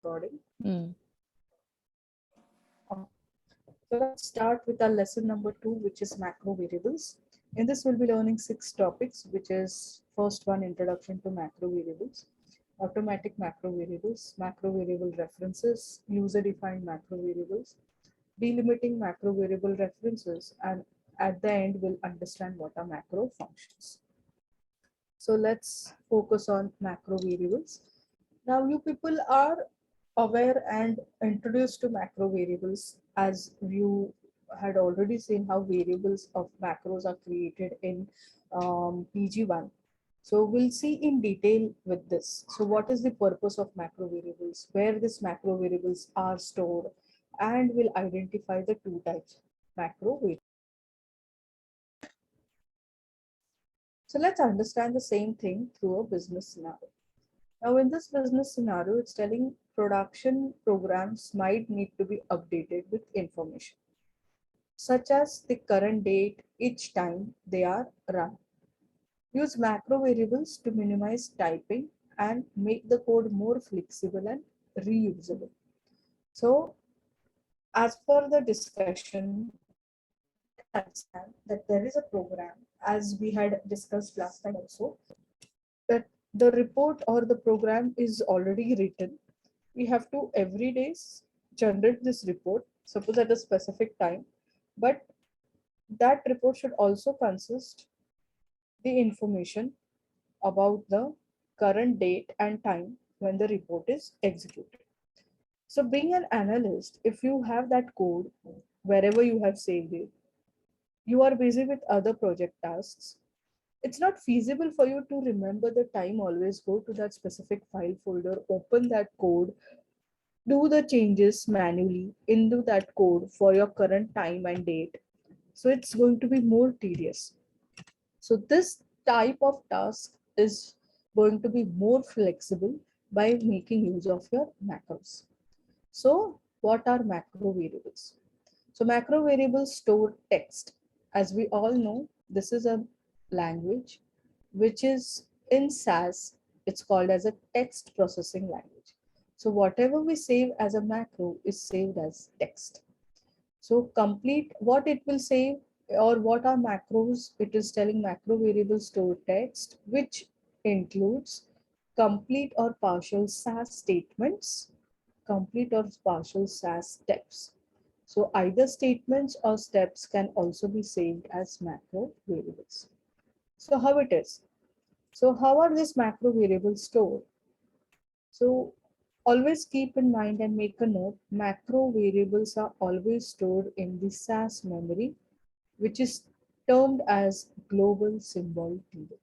Recording. Mm. So let's start with our lesson number 2, which is macro variables. In this, we'll be learning 6 topics, which is first one, introduction to macro variables, automatic macro variables, macro variable references, user-defined macro variables, delimiting macro variable references, and at the end, we'll understand what are macro functions. So let's focus on macro variables. Now, you people are aware and introduced to macro variables, as you had already seen how variables of macros are created in PG1. So we'll see in detail with this. So what is the purpose of macro variables, where these macro variables are stored, and we'll identify the two types macro variables. So let's understand the same thing through a business scenario. Now, in this business scenario, it's telling production programs might need to be updated with information, such as the current date each time they are run. Use macro variables to minimize typing and make the code more flexible and reusable. So, as per the discussion, let's understand that there is a program, as we had discussed last time also, that the report or the program is already written. We have to every day generate this report, suppose at a specific time, but that report should also consist the information about the current date and time when the report is executed. So being an analyst, if you have that code wherever you have saved it, you are busy with other project tasks, it's not feasible for you to remember the time. Always go to that specific file folder, open that code, do the changes manually into that code for your current time and date. So it's going to be more tedious. So this type of task is going to be more flexible by making use of your macros. So what are macro variables? So macro variables store text. As we all know, this is a language which is in SAS, it's called as a text processing language. So whatever we save as a macro is saved as text. So complete what it will save, or what are macros, it is telling macro variable store text, which includes complete or partial SAS statements, complete or partial SAS steps. So either statements or steps can also be saved as macro variables. So how it is? So how are these macro variables stored? So always keep in mind and make a note, macro variables are always stored in the SAS memory, which is termed as global symbol table.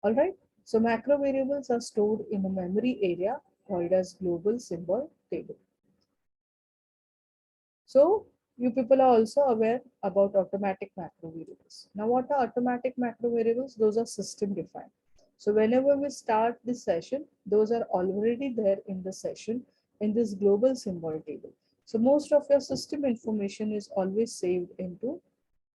All right. So macro variables are stored in a memory area called as global symbol table. So you people are also aware about automatic macro variables. Now what are automatic macro variables? Those are system defined. So whenever we start this session, those are already there in the session in this global symbol table. So most of your system information is always saved into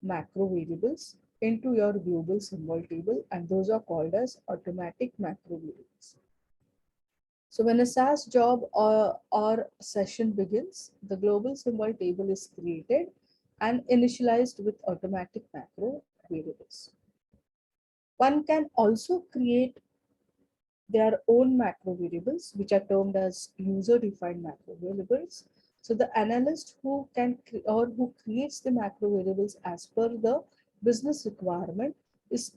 macro variables into your global symbol table, and those are called as automatic macro variables. So when a SAS job or session begins, the global symbol table is created and initialized with automatic macro variables. One can also create their own macro variables, which are termed as user-defined macro variables. So the analyst who can or who creates the macro variables as per the business requirement is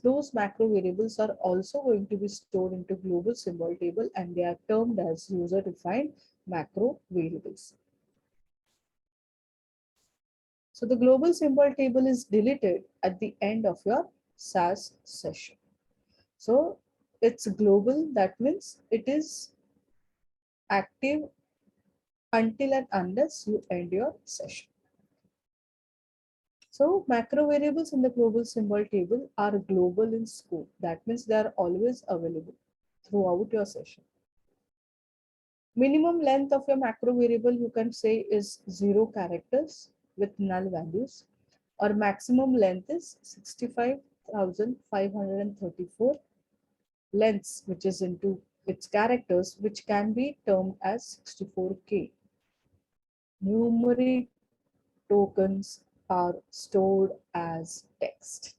those macro variables are also going to be stored into global symbol table, and they are termed as user-defined macro variables. So the global symbol table is deleted at the end of your SAS session. So it's global, that means it is active until and unless you end your session. So macro variables in the global symbol table are global in scope. That means they are always available throughout your session. Minimum length of your macro variable, you can say, is 0 characters with null values, or maximum length is 65,534 lengths, which is into its characters, which can be termed as 64K. Numeric tokens are stored as text.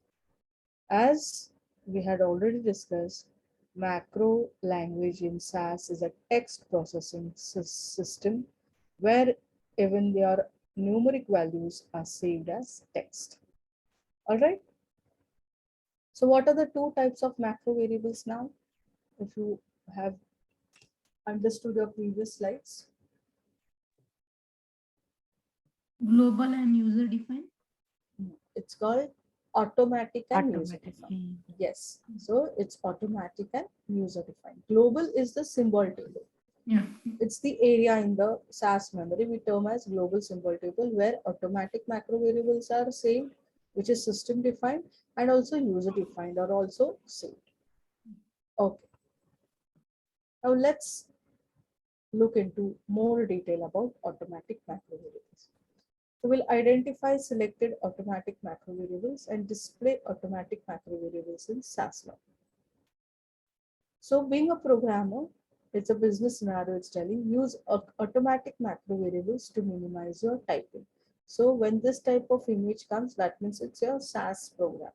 As we had already discussed, macro language in SAS is a text processing system where even their numeric values are saved as text. All right. So what are the two types of macro variables now? If you have understood your previous slides. Global and user defined. It's called automatic and user Automatic. defined. Yes. So it's automatic and user defined. Global is the symbol table. Yeah. It's the area in the SAS memory we term as global symbol table, where automatic macro variables are saved, which is system defined, and also user defined are also saved. Okay. Now let's look into more detail about automatic macro variables. So we'll identify selected automatic macro variables and display automatic macro variables in SAS log. So being a programmer, it's a business scenario, it's telling use automatic macro variables to minimize your typing. So when this type of image comes, that means it's your SAS program.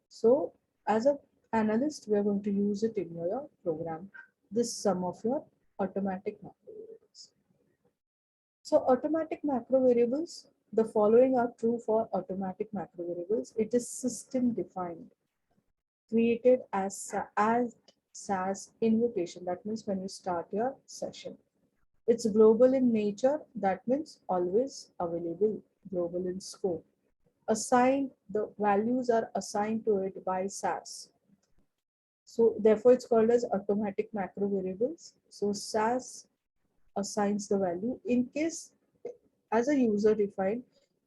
So as a analyst, we are going to use it in your program, this sum of your automatic macro variables. So automatic macro variables, the following are true for automatic macro variables. It is system defined, created as SAS invocation. That means when you start your session. It's global in nature. That means always available, global in scope. Assigned, the values are assigned to it by SAS. So therefore it's called as automatic macro variables. So SAS assigns the value. In case as a user defined,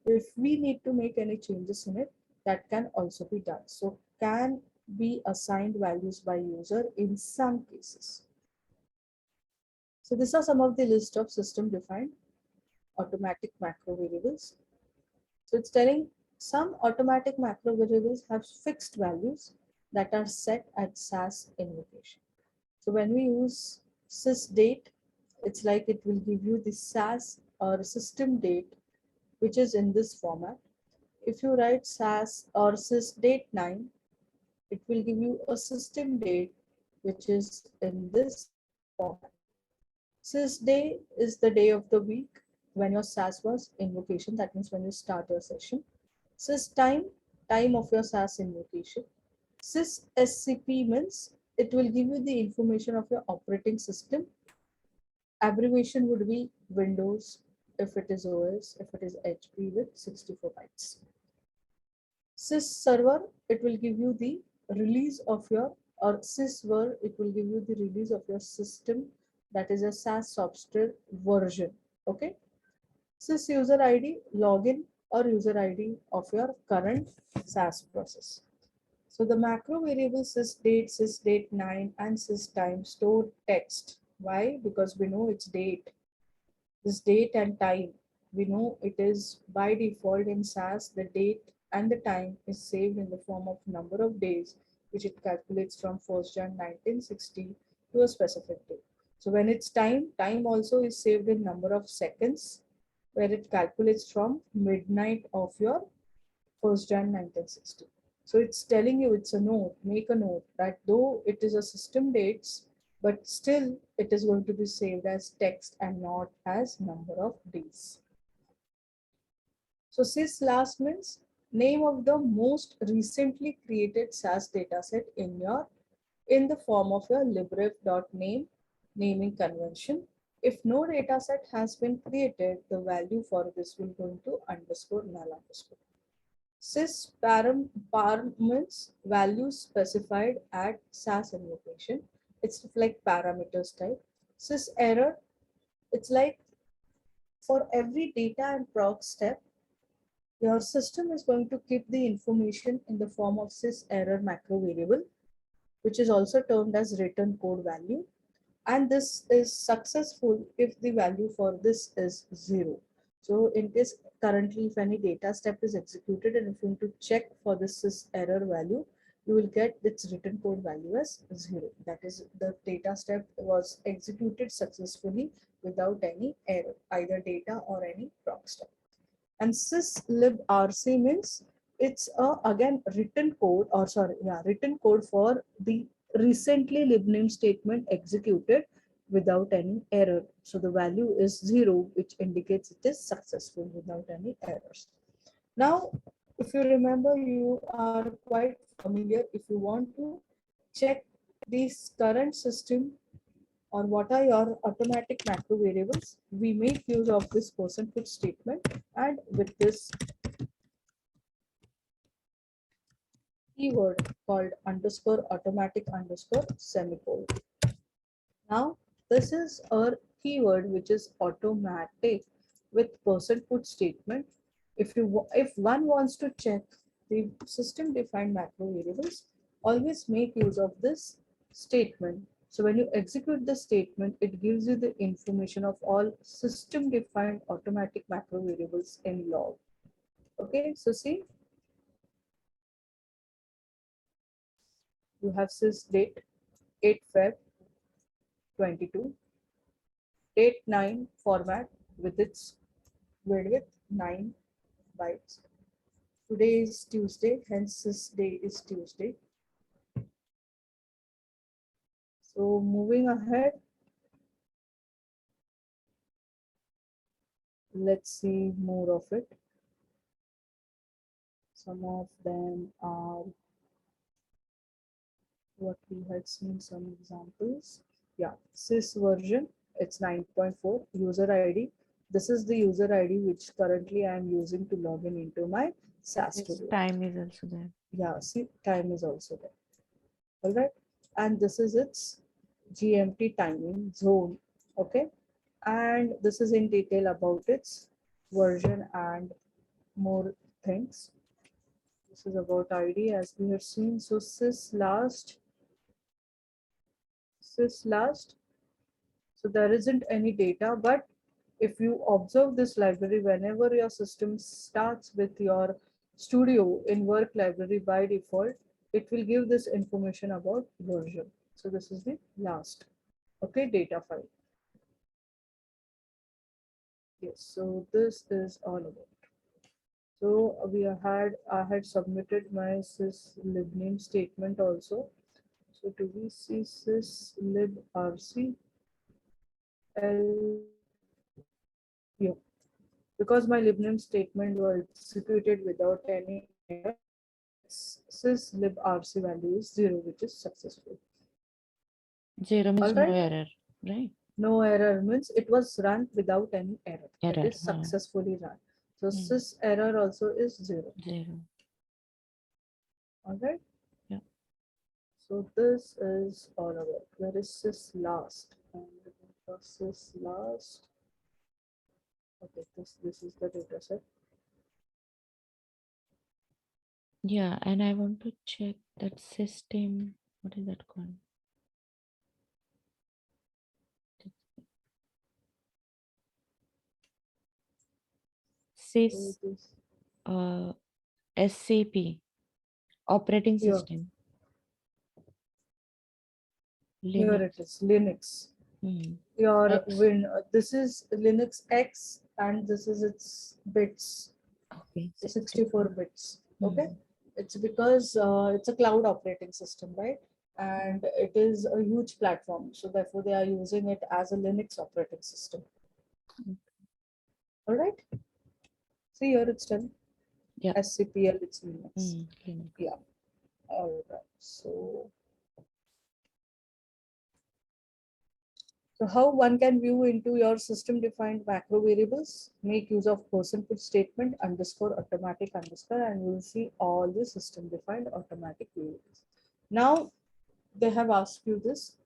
if we need to make any changes in it, that can also be done. So can be assigned values by user in some cases. So these are some of the list of system defined automatic macro variables. So it's telling some automatic macro variables have fixed values that are set at SAS invocation. So when we use sysdate, it's like it will give you the SAS or system date, which is in this format. If you write SAS or sysdate9, it will give you a system date, which is in this format. Sysday is the day of the week when your SAS was invocation. That means when you start your session. Systime, time of your SAS invocation. SysSCP means it will give you the information of your operating system. Abbreviation would be Windows if it is OS, if it is HP with 64 bytes. Sys server, it will give you the release of your, or sysver, it will give you the release of your system, that is a SAS software version. Okay. Sys user ID, login or user ID of your current SAS process. So the macro variables sysdate9, and systime store text. Why? Because we know it's date. This date and time, we know it is by default in SAS, the date and the time is saved in the form of number of days, which it calculates from 1st Jan 1960 to a specific date. So when it's time, time also is saved in number of seconds, where it calculates from midnight of your 1st Jan 1960. So it's telling you, it's a note, make a note that though it is a system dates, but still it is going to be saved as text and not as number of days. So sys last means name of the most recently created SAS dataset in the form of your libref.name naming convention. If no dataset has been created, the value for this will go into underscore null underscore. Sys param means values specified at SAS invocation. It's like parameters type. Sys error, it's like for every data and proc step, your system is going to keep the information in the form of sys error macro variable, which is also termed as return code value. And this is successful if the value for this is 0. So in case currently if any data step is executed and if you want to check for this sys error value, you will get its written code value as 0. That is, the data step was executed successfully without any error, either data or any proc step. And syslib_rc means it's again written code, or sorry, yeah, written code for the recently libname statement executed without any error. So the value is 0, which indicates it is successful without any errors. Now, if you remember, you are quite familiar. If you want to check this current system or what are your automatic macro variables, we make use of this person put statement and with this keyword called underscore automatic underscore semicolon. Now, this is a keyword which is automatic with person put statement. If one wants to check the system defined macro variables, always make use of this statement. So when you execute the statement, it gives you the information of all system defined automatic macro variables in log. Okay, so see, you have sys date 8 Feb 22, date 9 format with its width 9 bytes. Today is Tuesday, hence this day is Tuesday. So moving ahead, let's see more of it. Some of them are what we had seen, some examples. Yeah, sys version, it's 9.4. User ID, this is the user ID which currently I am using to log in into my SAS Its Studio. time is also there. Yeah, see, time is also there. All right, and this is its GMT timing zone. Okay, and this is in detail about its version and more things. This is about ID as we have seen. So sys last. So there isn't any data, but if you observe this library, whenever your system starts with your studio in work library by default, it will give this information about version. So this is the last, okay, data file. Yes, so this is all about. So I had submitted my syslibname statement also. So do we see syslib_rc L? Yeah. Because my libname statement was executed without any error, its syslib_rc value is 0, which is successful. 0 means All no right. error, right? No error means it was run without any error. That Error. is successfully run. So Hmm. sys error also is 0. 0. All right. Yeah. So this is all about. Where is sys last? And sys last. Okay, this is the data set. Yeah, and I want to check that system. What is that called? So Sys this SCP operating here, system. here Linux. it is Linux. Hmm. Your X. this is Linux X and this is its bits. Okay. 64 bits. Okay, Hmm. it's because it's a cloud operating system, right? And it is a huge platform, so therefore they are using it as a Linux operating system. All right, see here it's done. Yeah. SCPL, it's Linux. Linux. Yeah. All right, so how one can view into your system defined macro variables? Make use of person put statement underscore automatic underscore, and you will see all the system defined automatic variables. Now they have asked you this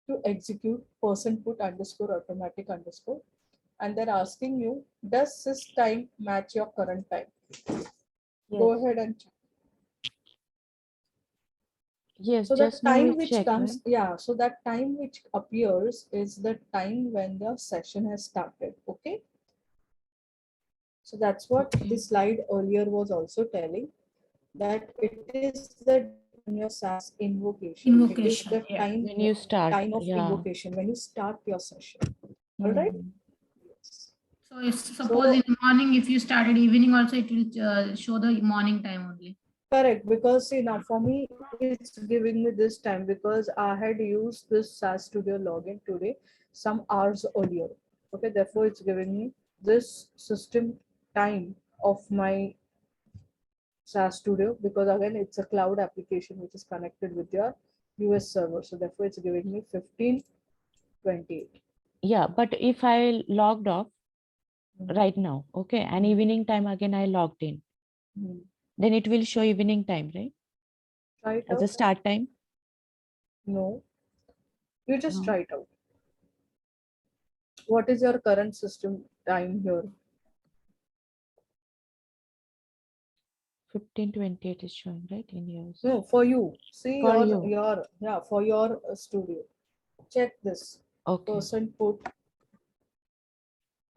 to execute person put underscore automatic underscore, and they're asking you, does this time match your current time? Go Yes. ahead and check. Yes, So the just now we time which checked, right? comes, yeah, so that time which appears is the time when the session has started. Okay. So that's what Okay. the slide earlier was also telling. that it is the date on your SAS invocation. It is Invocation, the yeah. When you start, time of yeah. invocation when you start your session. All right. Mhm. Yes. So if suppose So in the morning, if you started evening also, it will show the morning time only. correct, because see now for me it's giving me this time because I had used this SAS Studio login today some hours earlier. Okay, therefore it's giving me this system time of my SAS Studio because again it's a cloud application which is connected with your US server. So therefore it's giving me 15:28. Yeah, but if I logged off Mhm. right now, okay, and evening time again I logged in, Mhm. then it will show evening time, right? Try it As a out. start time? No, you just No. try it out. What is your current system time here? 15:28 is showing, right, in yours? No, for you. See For you. your yeah for your studio. Check this. Okay. Person put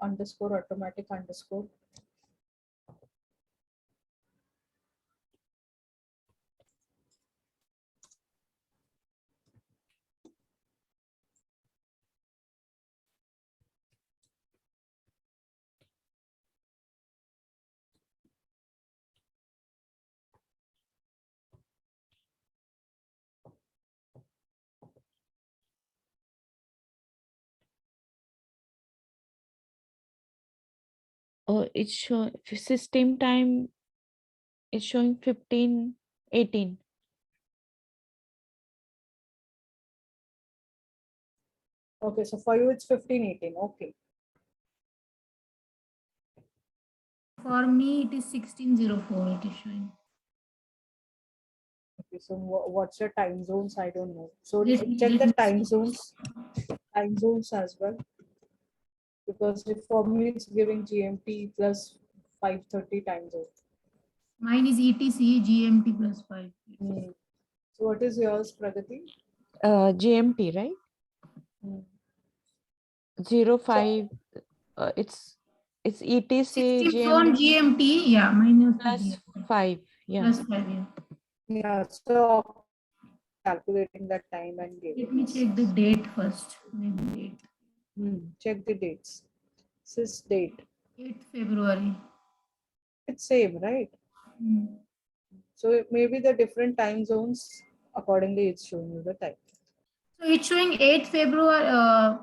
underscore automatic underscore. Oh, it's showing system time is showing 15:18. Okay, so for you it's 15:18. Okay. For me, it is 1604. It is showing. Okay, so what's your time zones? I don't know. So check Let the me see. time zones as well. Because if for me it's giving GMT plus 5:30 time zone. Mine is ETC GMT plus 5. Hmm. So what is yours, Pragati? GMT, right? Hmm. 05. It's ETC 16 from GMT GMT. Yeah, mine is the plus GMT. 5. Yeah. Plus 5, yeah. Yeah, so is calculating that time and Let giving me us. check the date first. Maybe date. Check the dates. Sys date. 8th February. It's same, right? Hmm. So it may be the different time zones. Accordingly, it's showing you the time. So it's showing 8th February.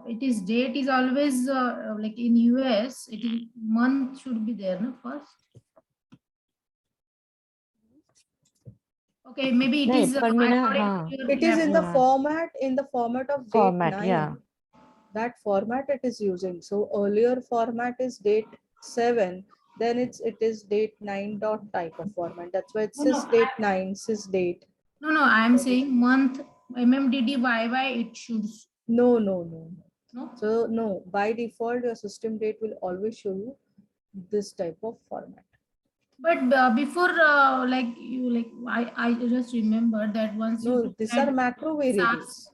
It is date is always like in US. It is month should be there, no first. Okay, maybe it Nahi, is par maine, according हाँ, to your It is in the laptop. yeah, format of date format, 9. yeah. That format it is using. So earlier format is date 7. Then it is date 9 dot type of format. That's why it No, no, says date 9, sys date. no. I am saying month MMDDYY. It should No, no, no. no. So no, by default, your system date will always show you this type of format. But before, like you, like I just remember that once you No, took these that are macro SAS, variables.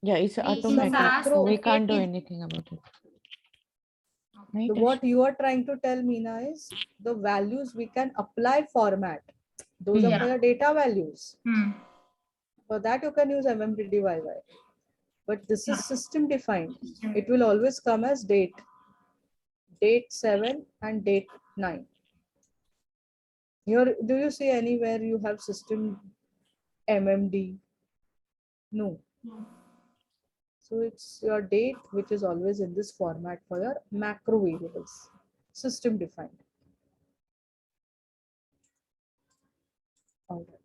Yeah, it's This is a automatic. SAS, macro. the We date can't do is anything about it. okay. Right, What Asha? you are trying to tell Meena is the values we can apply format. Those are for Yeah. your data values. Hmm. For that you can use MMDDYY. But this Yeah. is system defined. It will always come as date 7 and date 9. Here, do you see anywhere you have system MMD? No. So it's your date which is always in this format for your macro variables, system defined. All right.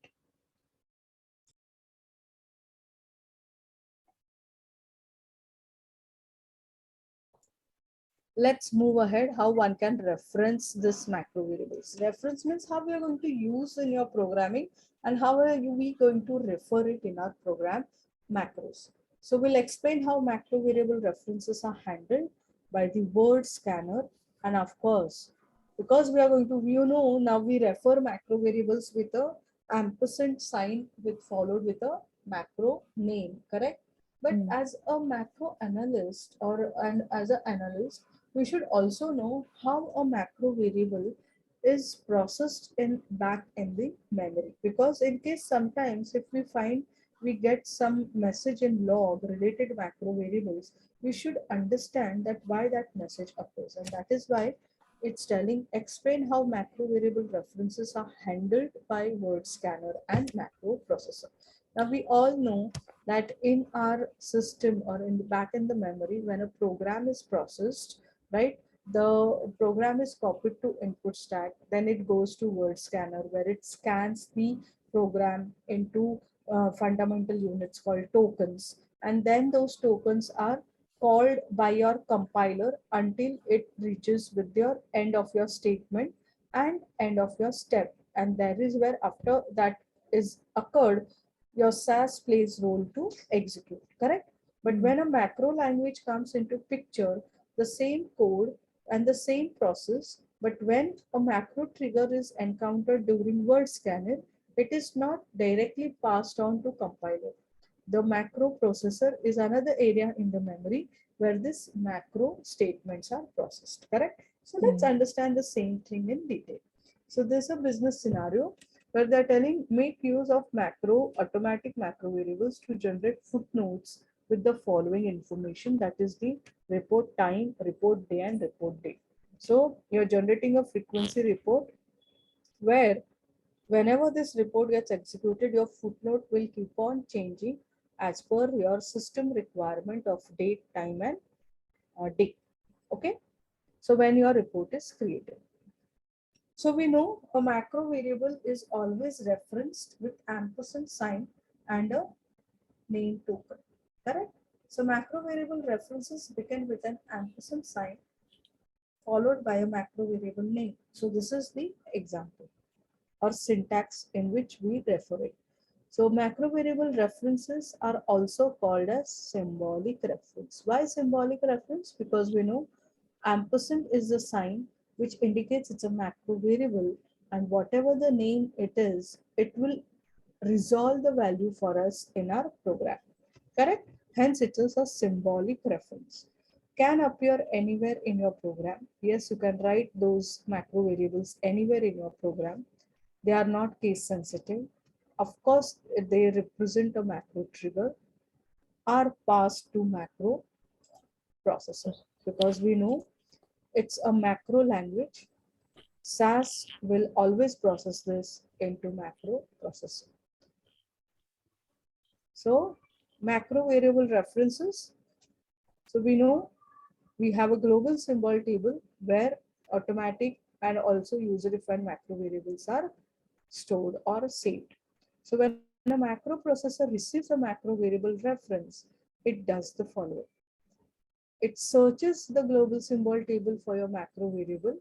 Let's move ahead how one can reference this macro variables. Reference means how we are going to use in your programming and how are we going to refer it in our program macros. So we'll explain how macro variable references are handled by the word scanner, and of course, because we are going to, now we refer macro variables with a ampersand sign with followed with a macro name, correct? But Mm. as a macro analyst or and as an analyst, we should also know how a macro variable is processed in back in the memory, because in case sometimes if we find we get some message in log related macro variables, we should understand that why that message occurs, and that is why it's telling explain how macro variable references are handled by word scanner and macro processor. Now we all know that in our system or in the back in the memory, when a program is processed, right, the program is copied to input stack, then it goes to word scanner where it scans the program into fundamental units called tokens, and then those tokens are called by your compiler until it reaches with your end of your statement and end of your step, and that is where after that is occurred, your SAS plays role to execute, correct? But when a macro language comes into picture, the same code and the same process, but when a macro trigger is encountered during word scanner, it is not directly passed on to compiler. The macro processor is another area in the memory where this macro statements are processed, correct? So let's understand the same thing in detail. So there's a business scenario where they're telling make use of automatic macro variables to generate footnotes with the following information, that is the report time, report day, and report date. So you're generating a frequency report where whenever this report gets executed, your footnote will keep on changing as per your system requirement of date, time, and day. Okay. So when your report is created. So we know a macro variable is always referenced with ampersand sign and a name token. Correct? So macro variable references begin with an ampersand sign followed by a macro variable name. So this is the example or syntax in which we refer it. So macro variable references are also called as symbolic reference. Why symbolic reference? Because we know ampersand is the sign which indicates it's a macro variable, and whatever the name it is, it will resolve the value for us in our program. Correct? Hence, it is a symbolic reference. Can appear anywhere in your program. Yes, you can write those macro variables anywhere in your program. They are not case sensitive. Of course, they represent a macro trigger, are passed to macro processor, because we know it's a macro language. SAS will always process this into macro processor. So macro variable references. So we know we have a global symbol table where automatic and also user-defined macro variables are stored or saved. So when a macro processor receives a macro variable reference, it does the following. It searches the global symbol table for your macro variable,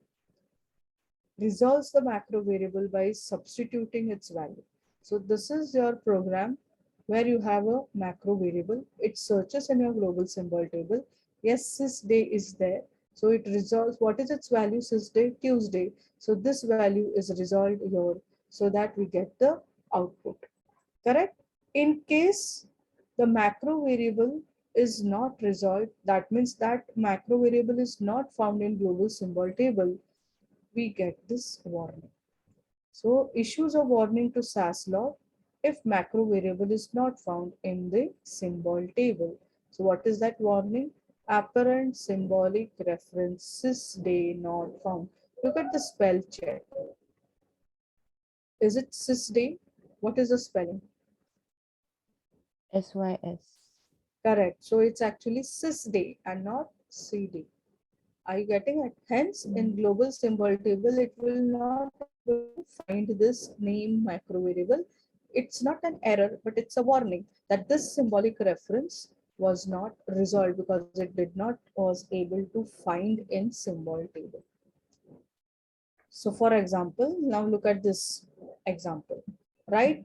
resolves the macro variable by substituting its value. So this is your program where you have a macro variable. It searches in your global symbol table. Yes, sysday is there. So it resolves what is its value, sysday, Tuesday. So this value is resolved here so that we get the output. Correct? In case the macro variable is not resolved, that means that macro variable is not found in global symbol table, we get this warning. So issues a warning to SAS log if macro variable is not found in the symbol table. So what is that warning? Apparent symbolic references day not found. Look at the spell check. Is it sysday? What is the spelling? SYS. Correct. So it's actually sysday and not cd. Are you getting it? Hence, in global symbol table, it will not able to find this name macro variable. It's not an error, but it's a warning that this symbolic reference was not resolved because it did not was able to find in symbol table. So for example, now look at this example, right?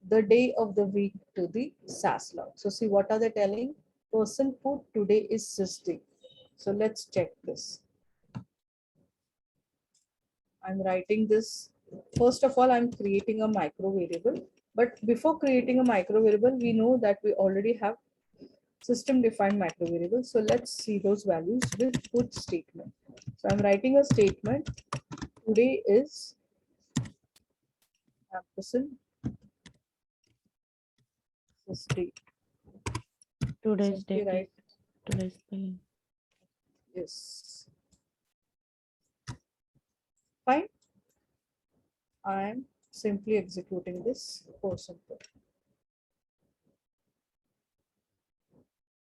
The day of the week to the SAS log. So see what are they telling? Person put today is sysday. So let's check this. I'm writing this. First of all, I'm creating a micro variable. But before creating a micro variable, we know that we already have system defined macro variable. So let's see those values with put statement. So I'm writing a statement today is ampersand this day. Today's Simply date write is today's spelling. yes. Fine. I am simply executing this person code.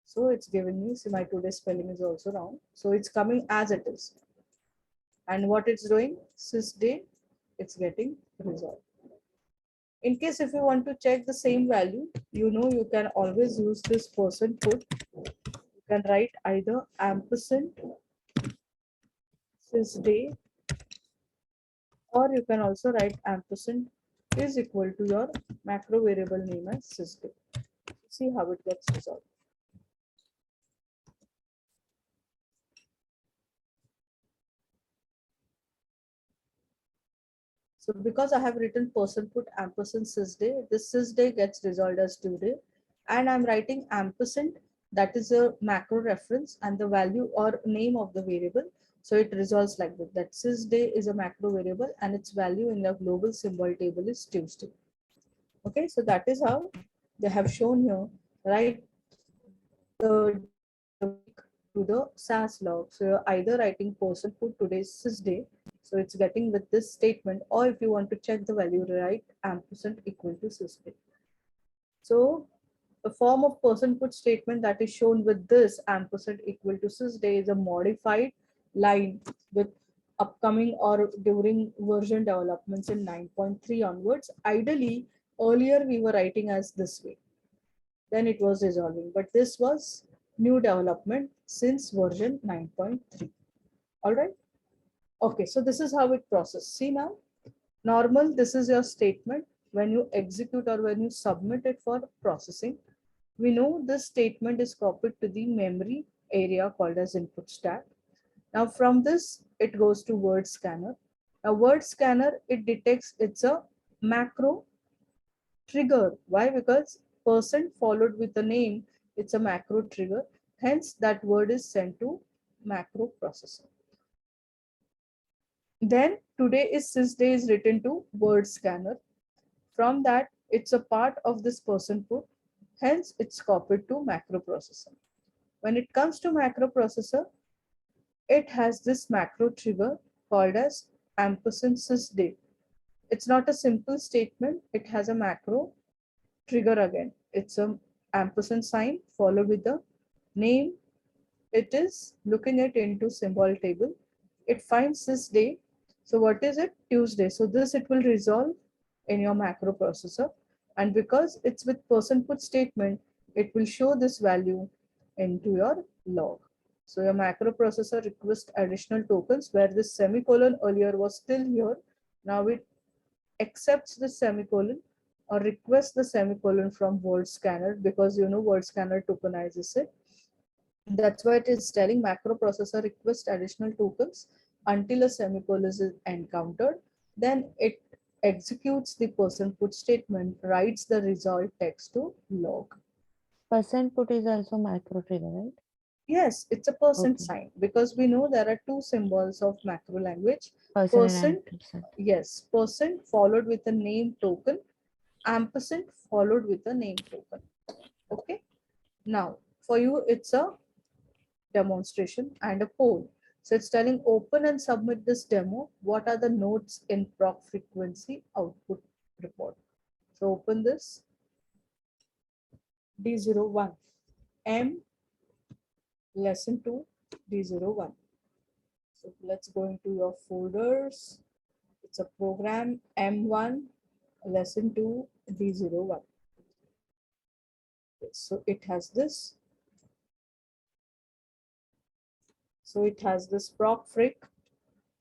So it's giving me, see my today's spelling is also wrong. So it's coming as it is. And what it's doing, sys day, it's getting resolved. In case if you want to check the same value, you can always use this person code. You can write either ampersand sys day, or you can also write ampersand is equal to your macro variable name as sys day. See how it gets resolved. So because I have written person put ampersand sysday, this sysday gets resolved as today, and I'm writing ampersand, that is a macro reference and the value or name of the variable. So it resolves like this, that sysday is a macro variable and its value in the global symbol table is Tuesday. Okay, so that is how they have shown here, right? The to the SAS log. So you're either writing person put today's sysday, so it's getting with this statement, or if you want to check the value, write ampersand equal to sysday. So the form of person put statement that is shown with this ampersand equal to sysday is a modified line with upcoming or during version developments in 9.3 onwards. Ideally, earlier we were writing as this way, then it was resolving, but this was new development since version 9.3. All right. Okay, so this is how it processes. See now, normal, this is your statement. When you execute or when you submit it for processing, we know this statement is copied to the memory area called as input stack. Now from this, it goes to word scanner. Now word scanner, it detects it's a macro trigger. Why? Because person followed with a name, it's a macro trigger. Hence, that word is sent to macro processor. Then today is sysday is written to word scanner. From that, it's a part of this person put. Hence, it's copied to macro processor. When it comes to macro processor, it has this macro trigger called as ampersand sysday. It's not a simple statement. It has a macro trigger again. It's a ampersand sign followed with the name. It is looking at into symbol table. It finds this day. So what is it? Tuesday. So this it will resolve in your macro processor. And because it's with person put statement, it will show this value into your log. So your macro processor requests additional tokens where this semicolon earlier was still here. Now it accepts the semicolon or requests the semicolon from word scanner, because word scanner tokenizes it. That's why it is telling macro processor request additional tokens until a semicolon is encountered. Then it executes the person put statement, writes the result text to log. Percent put is also macro trigger, right? Yes, it's a percent Okay. sign, because we know there are two symbols of macro language. Percent and Percent, ampersand. yes, percent followed with a name token, ampersand followed with a name token. Okay. Now, for you, it's a demonstration and a poll. So it's telling open and submit this demo. What are the nodes in proc frequency output report? So open this D01 M lesson 2 D01. So let's go into your folders. It's a program M1 lesson 2 D01. So it has this. So it has this proc fric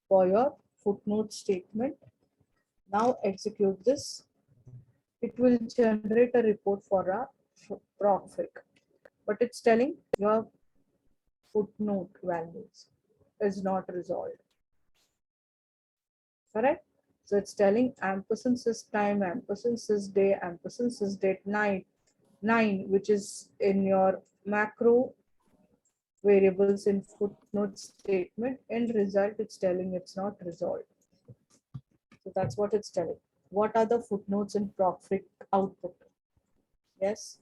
for your footnote statement. Now execute this. It will generate a report for a proc fric, but it's telling your footnote values is not resolved. Correct? So it's telling ampersand sys time, ampersand sys day, ampersand sys date 9, which is in your macro variables in footnote statement. End result, it's telling it's not resolved. So that's what it's telling. What are the footnotes in proc output? Yes.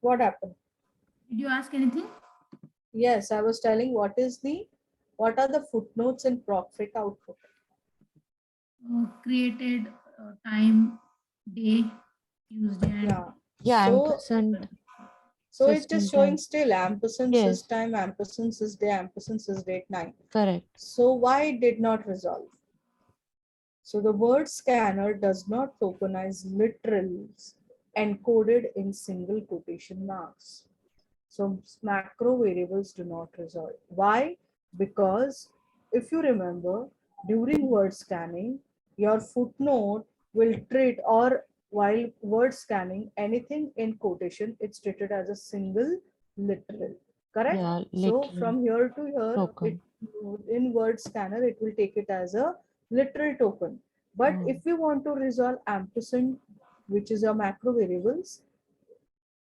What happened? Did you ask anything? Yes, I was telling what are the footnotes in proc output? Created, time, day, Tuesday, and Yeah. Yeah, So ampersand. so it's just System showing time. still ampersand Yes. system, ampersand sysday, ampersand sysdate 9. Correct. So why it did not resolve? So the word scanner does not tokenize literals encoded in single quotation marks. So macro variables do not resolve. Why? Because if you remember, during word scanning, your footnote will treat, or while word scanning, anything in quotation, it's treated as a single literal. Correct? Yeah, So literal from here to here, token. in word scanner, it will take it as a literal token. But Oh. if you want to resolve ampersand, which is your macro variables,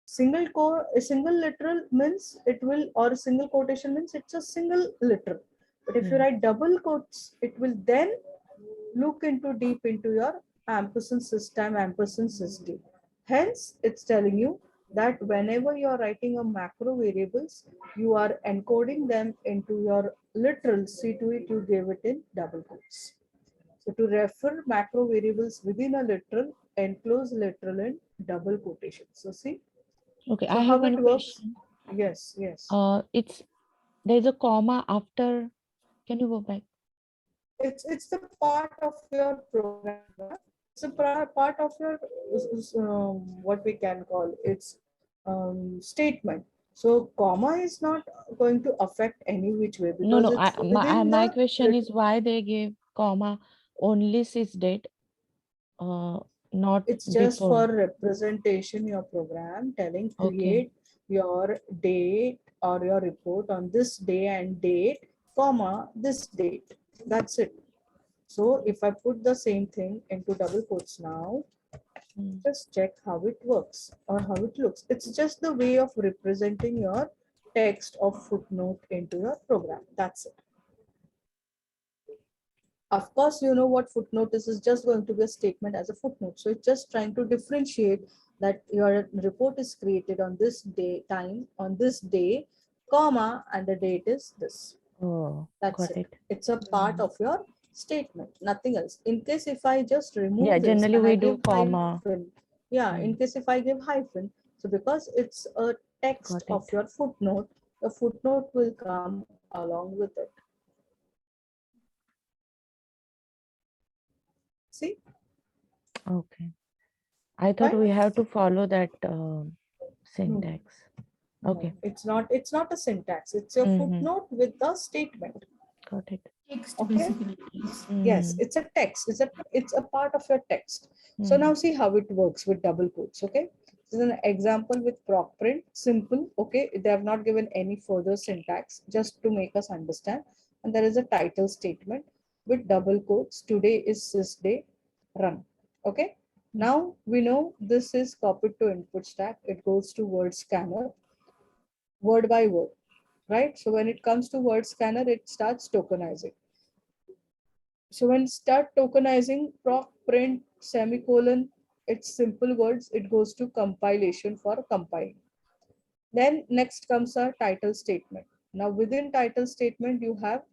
a single literal means it will, or a single quotation means it's a single literal. But if you Yeah. write double quotes, it will then look into deep into your ampersand system, ampersand system. Hence, it's telling you that whenever you're writing a macro variables, you are encoding them into your literal. See to it, you gave it in double quotes. So to refer macro variables within a literal, enclose literal in double quotation. So see, Okay, so I have how it one works? question. Yes, yes. There's a comma after. Can you go back? It's the part of your program. Huh? It's a part of your what we can call its statement. So comma is not going to affect any which way No, because no. it's within My the question is why they gave comma only sysdate, not it's just before. for representation your program telling Okay. create your date or your report on this day and date, comma this date. That's it. So if I put the same thing into double quotes now, just check how it works or how it looks. It's just the way of representing your text or footnote into your program. That's it. Of course, you know what footnote is just going to be a statement as a footnote. So it's just trying to differentiate that your report is created on this day, time, on this day, comma, and the date is this. Oh, That's got it. it. It's a part of your statement, nothing else. In case if I just Yeah, remove this generally and I we do give comma. hyphen, yeah, in case if I give hyphen, so because it's a text Got of it. your footnote, the footnote will come along with it. See? Okay. I thought Fine? we have to follow that No, syntax. no, Okay. it's not. It's not a syntax. It's your footnote with the statement. Got it. Text Okay. basically. Yes. Yes, it's a text. It's a part of your text. So now see how it works with double quotes. Okay. This is an example with proc print. Simple. Okay. They have not given any further syntax just to make us understand. And there is a title statement with double quotes. Today is this day. Run. Okay. Now we know this is copied to input stack. It goes to word scanner, word by word, right? So when it comes to word scanner, it starts tokenizing. So when start tokenizing proc print semicolon, it's simple words, it goes to compilation for compiling. Then next comes our title statement. Now within title statement, you have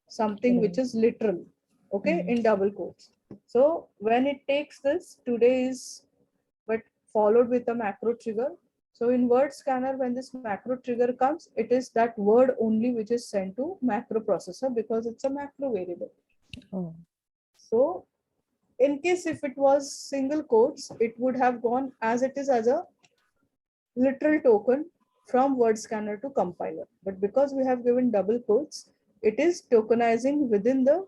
something which is literal, okay, in double quotes. So when it takes this, today is, but followed with a macro trigger. So in word scanner, when this macro trigger comes, it is that word only which is sent to macro processor because it's a macro variable. Oh. So in case if it was single quotes, it would have gone as it is as a literal token from word scanner to compiler. But because we have given double quotes, it is tokenizing within the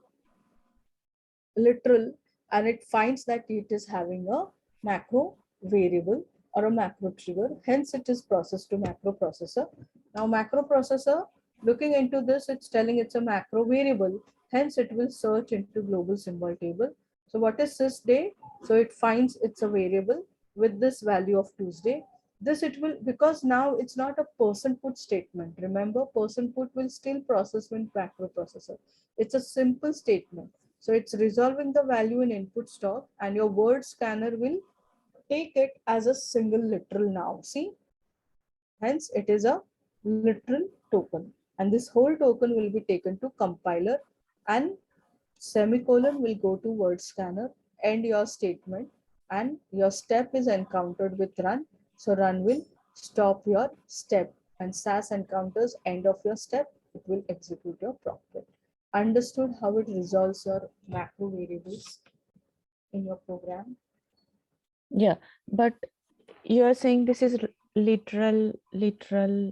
literal and it finds that it is having a macro variable or a macro trigger. Hence, it is processed to macro processor. Now, macro processor looking into this, it's telling it's a macro variable. Hence, it will search into global symbol table. So what is sys day? So it finds it's a variable with this value of Tuesday. This it will, because now it's not a person put statement. Remember, person put will still process in macro processor. It's a simple statement. So it's resolving the value in input stock, and your word scanner will take it as a single literal now. See, hence it is a literal token. And this whole token will be taken to compiler, and semicolon will go to word scanner, end your statement, and your step is encountered with run. So run will stop your step, and SAS encounters end of your step, it will execute your prompt. Understood how it resolves your macro variables in your program? Yeah, but you are saying this is literal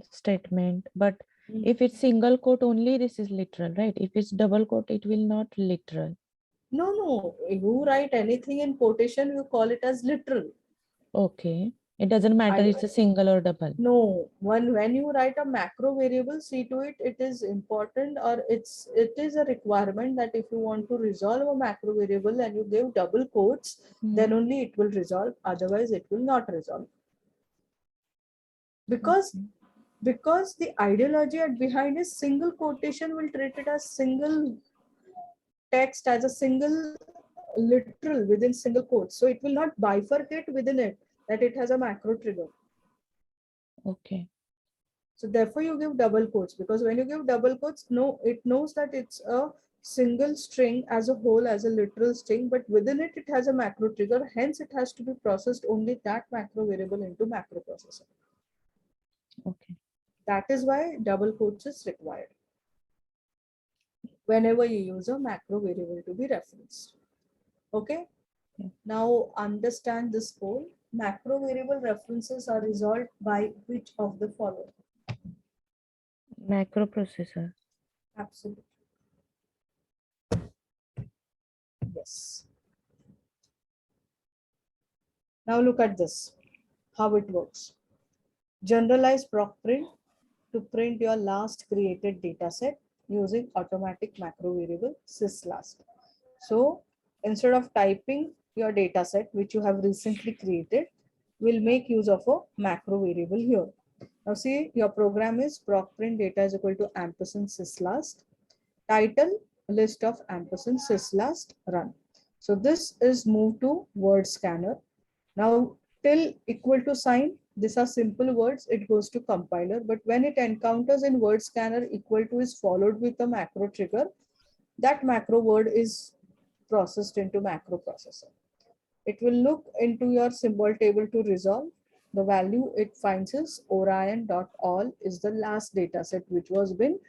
statement, but if it's single quote only, this is literal, right? If it's double quote, it will not literal. No, you write anything in quotation, you call it as literal. Okay. It doesn't matter it's a single or double. No, when you write a macro variable, see to it, it is important, or it is a requirement that if you want to resolve a macro variable and you give double quotes, then only it will resolve, otherwise it will not resolve. Because the ideology at behind is single quotation will treat it as single text, as a single literal within single quotes. So it will not bifurcate within it that it has a macro trigger. Okay. So therefore you give double quotes, because when you give double quotes, no, it knows that it's a single string as a whole, as a literal string, but within it, it has a macro trigger. Hence, it has to be processed only that macro variable into macro processor. Okay. That is why double quotes is required whenever you use a macro variable to be referenced. Okay. Yeah. Now understand this code. Macro variable references are resolved by which of the following? Macro processor. Absolutely. Yes. Now look at this, how it works. Generalize proc print to print your last created data set using automatic macro variable syslast. So instead of typing your data set, which you have recently created, we'll make use of a macro variable here. Now see, your program is proc print data is equal to ampersand syslast, title list of ampersand syslast run. So this is moved to word scanner. Now till equal to sign, these are simple words, it goes to compiler, but when it encounters in word scanner equal to is followed with a macro trigger, that macro word is processed into macro processor. It will look into your symbol table to resolve. The value it finds is orion.all is the last data set which was been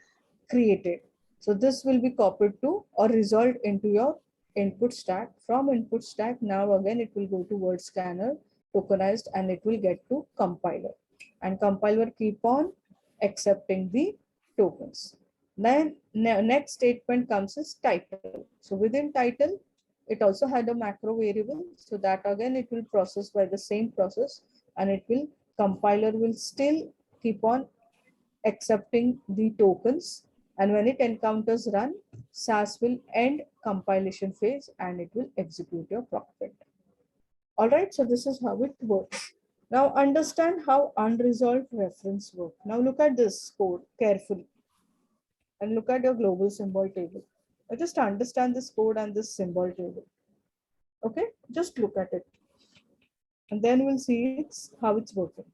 created. So this will be copied to or resolved into your input stack. From input stack, now again it will go to word scanner, tokenized, and it will get to compiler. And compiler keep on accepting the tokens. Then next statement comes as title. So within title, it also had a macro variable. So that again it will process by the same process, and it will compiler will still keep on accepting the tokens, and when it encounters run, SAS will end compilation phase and it will execute your prompt. All right, so this is how it works. Now understand how unresolved reference work. Now look at this code carefully and look at your global symbol table. Now just understand this code and this symbol table. Okay, just look at it and then we'll see how it's working.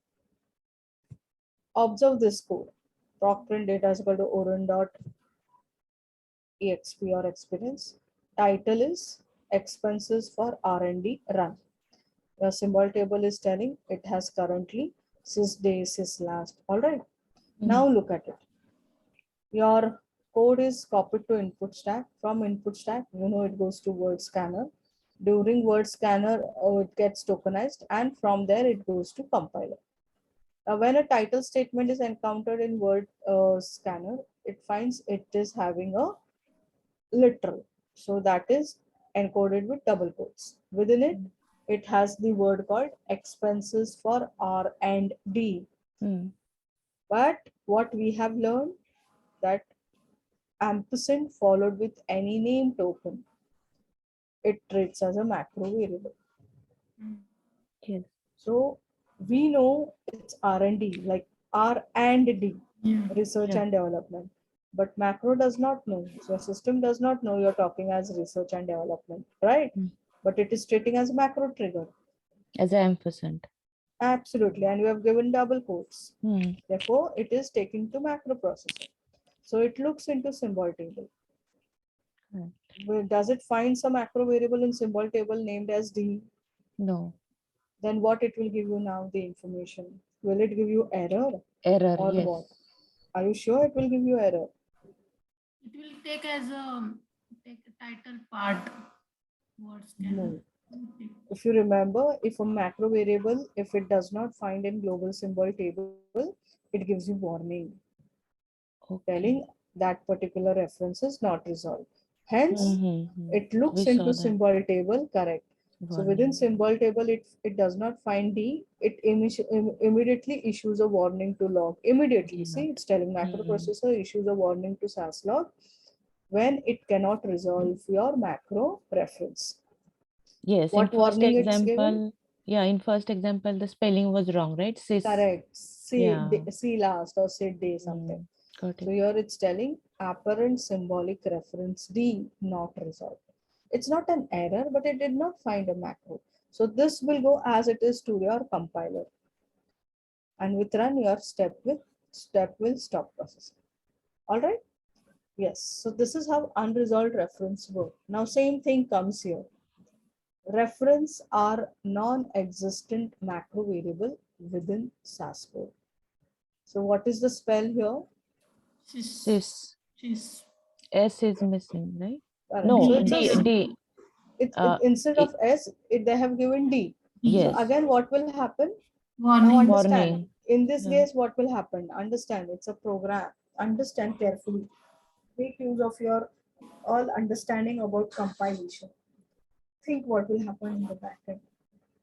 Observe this code. Proc print data is equal to oren.exp or experience. Title is expenses for R&D run. Your symbol table is telling it has currently sys day, sys last. All right. Now look at it. Your code is copied to input stack. From input stack, it goes to word scanner. During word scanner, it gets tokenized, and from there it goes to compiler. When a title statement is encountered in word scanner, it finds it is having a literal. So that is encoded with double quotes. Within it, it has the word called expenses for R and D. But what we have learned that ampersand followed with any name token it treats as a macro variable. Yes. So we know it's R&D, like R and D, Yeah. research Yeah. and development. But macro does not know. So your system does not know you're talking as research and development, right? Mm. But it is treating as a macro trigger. As an ampersand. Absolutely. And you have given double quotes. Hmm. Therefore, it is taken to macro processor. So it looks into symbol table. Right. Well, does it find some macro variable in symbol table named as D? No. Then what it will give you now, the information? Will it give you error Error. or Yes. what? Are you sure it will give you error? It will take as a title part. Words can No. take. If you remember, if a macro variable, if it does not find in global symbol table, it gives you warning telling Okay. that particular reference is not resolved. Hence, Mm-hmm. it looks We saw into that symbol table, correct. So within warning. symbol table, it does not find D, it immediately issues a warning to log. Immediately, Yeah. see, it's telling macro processor issues a warning to SAS log when it cannot resolve your macro reference. Yes. In What first warning it's given? example, yeah, in first example, the spelling was wrong, right? Sis. Correct. Yeah. C last or sit day something. Mm. Got So it. here it's telling apparent symbolic reference D not resolved. It's not an error, but it did not find a macro. So this will go as it is to your compiler. And with run, your step will stop processing. All right. Yes. So this is how unresolved reference work. Now same thing comes here. Reference are non-existent macro variable within SAS code. So what is the spell here? Sis. Sis. S is missing, right? Correct. No, So it's D. a D. instead of S, they have given D. So Yes. again, what will happen? Now Warning. understand. Warning. In this Yeah. case, what will happen? Understand. It's a program. Understand carefully. Make use of your all understanding about compilation. Think what will happen in the backend.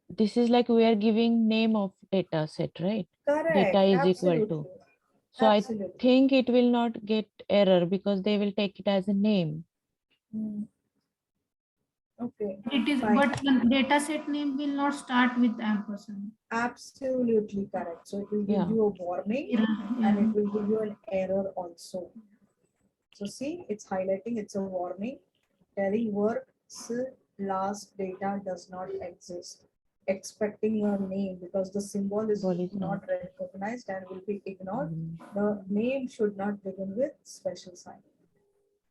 This is like we are giving name of data set, right? Data Correct. is equal to. Absolutely. So I Absolutely. think it will not get error because they will take it as a name. Hmm. Okay. It is, Fine. but the data set name will not start with ampersand. Absolutely correct. So it will give Yeah. you a warning and it will give you an error also. So see, it's highlighting, it's a warning telling work last data does not exist. Expecting your name because the symbol is Symbol is not not. recognized and will be ignored. Mm. The name should not begin with special sign.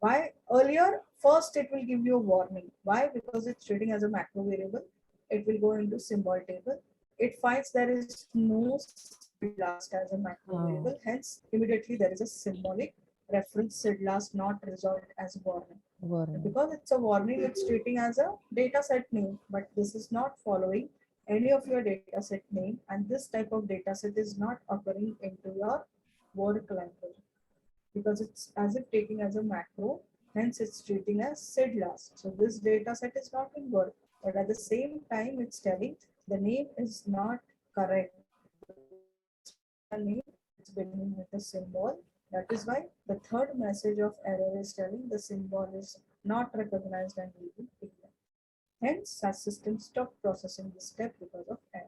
Why? Earlier, first it will give you a warning. Why? Because it's treating as a macro variable. It will go into symbol table. It finds there is no SID last as a macro variable. Hence, immediately there is a symbolic reference SID last not resolved as warning. Warning. Because it's a warning, it's treating as a data set name, but this is not following any of your data set name, and this type of data set is not occurring into your work language because it's as if taking as a macro, hence it's treating as SID last. So this data set is not in Word, but at the same time it's telling the name is not correct because the name is beginning with a symbol. That is why the third message of error is telling the symbol is not recognized and will be ignored. Hence, SAS system stopped processing this step because of error.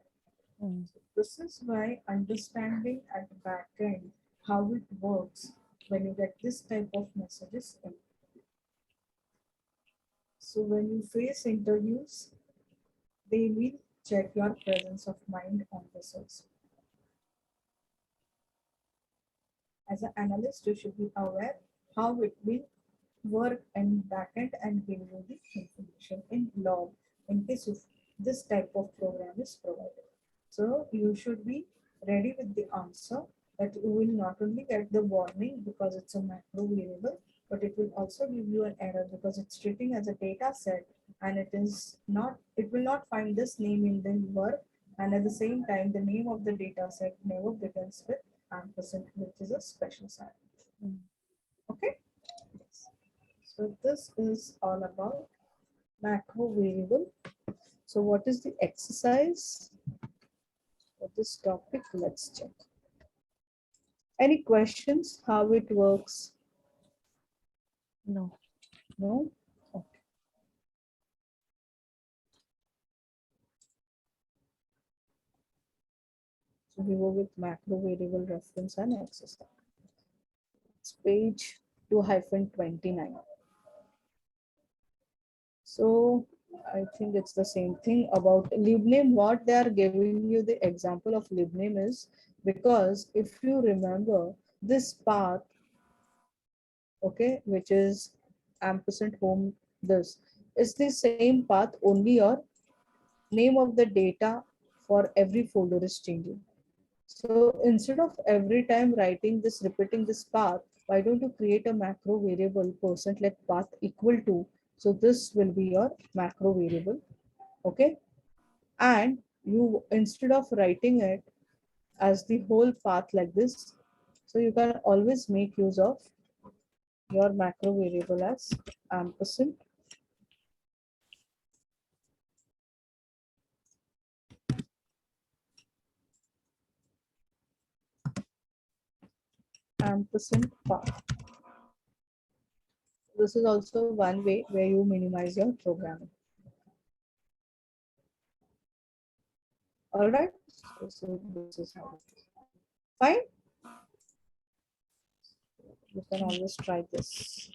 Mm. So this is why understanding at the back end how it works when you get this type of messages in. So when you face interviews, they will check your presence of mind on the source. As an analyst, you should be aware how it will work in backend and give you the information in log in case if this type of program is provided. So you should be ready with the answer that you will not only get the warning because it's a macro variable, but it will also give you an error because it's treating as a data set and it will not find this name in the work, and at the same time the name of the data set never begins with ampersand, which is a special sign. Mm. Okay. Yes. So this is all about macro variable. So what is the exercise for this topic? Let's check. Any questions how it works? No. No? Okay. So we go with macro variable reference and access. It's page 2-29. So I think it's the same thing about libname. What they are giving you the example of libname is because if you remember this path, okay, which is ampersand home, this is the same path, only your name of the data for every folder is changing. So instead of every time writing this, repeating this path, why don't you create a macro variable percent let path equal to? So this will be your macro variable, okay? And you, instead of writing it as the whole path like this, so you can always make use of your macro variable as ampersand path. This is also one way where you minimize your programming. All right, so this is how it is. Fine. You can always try this.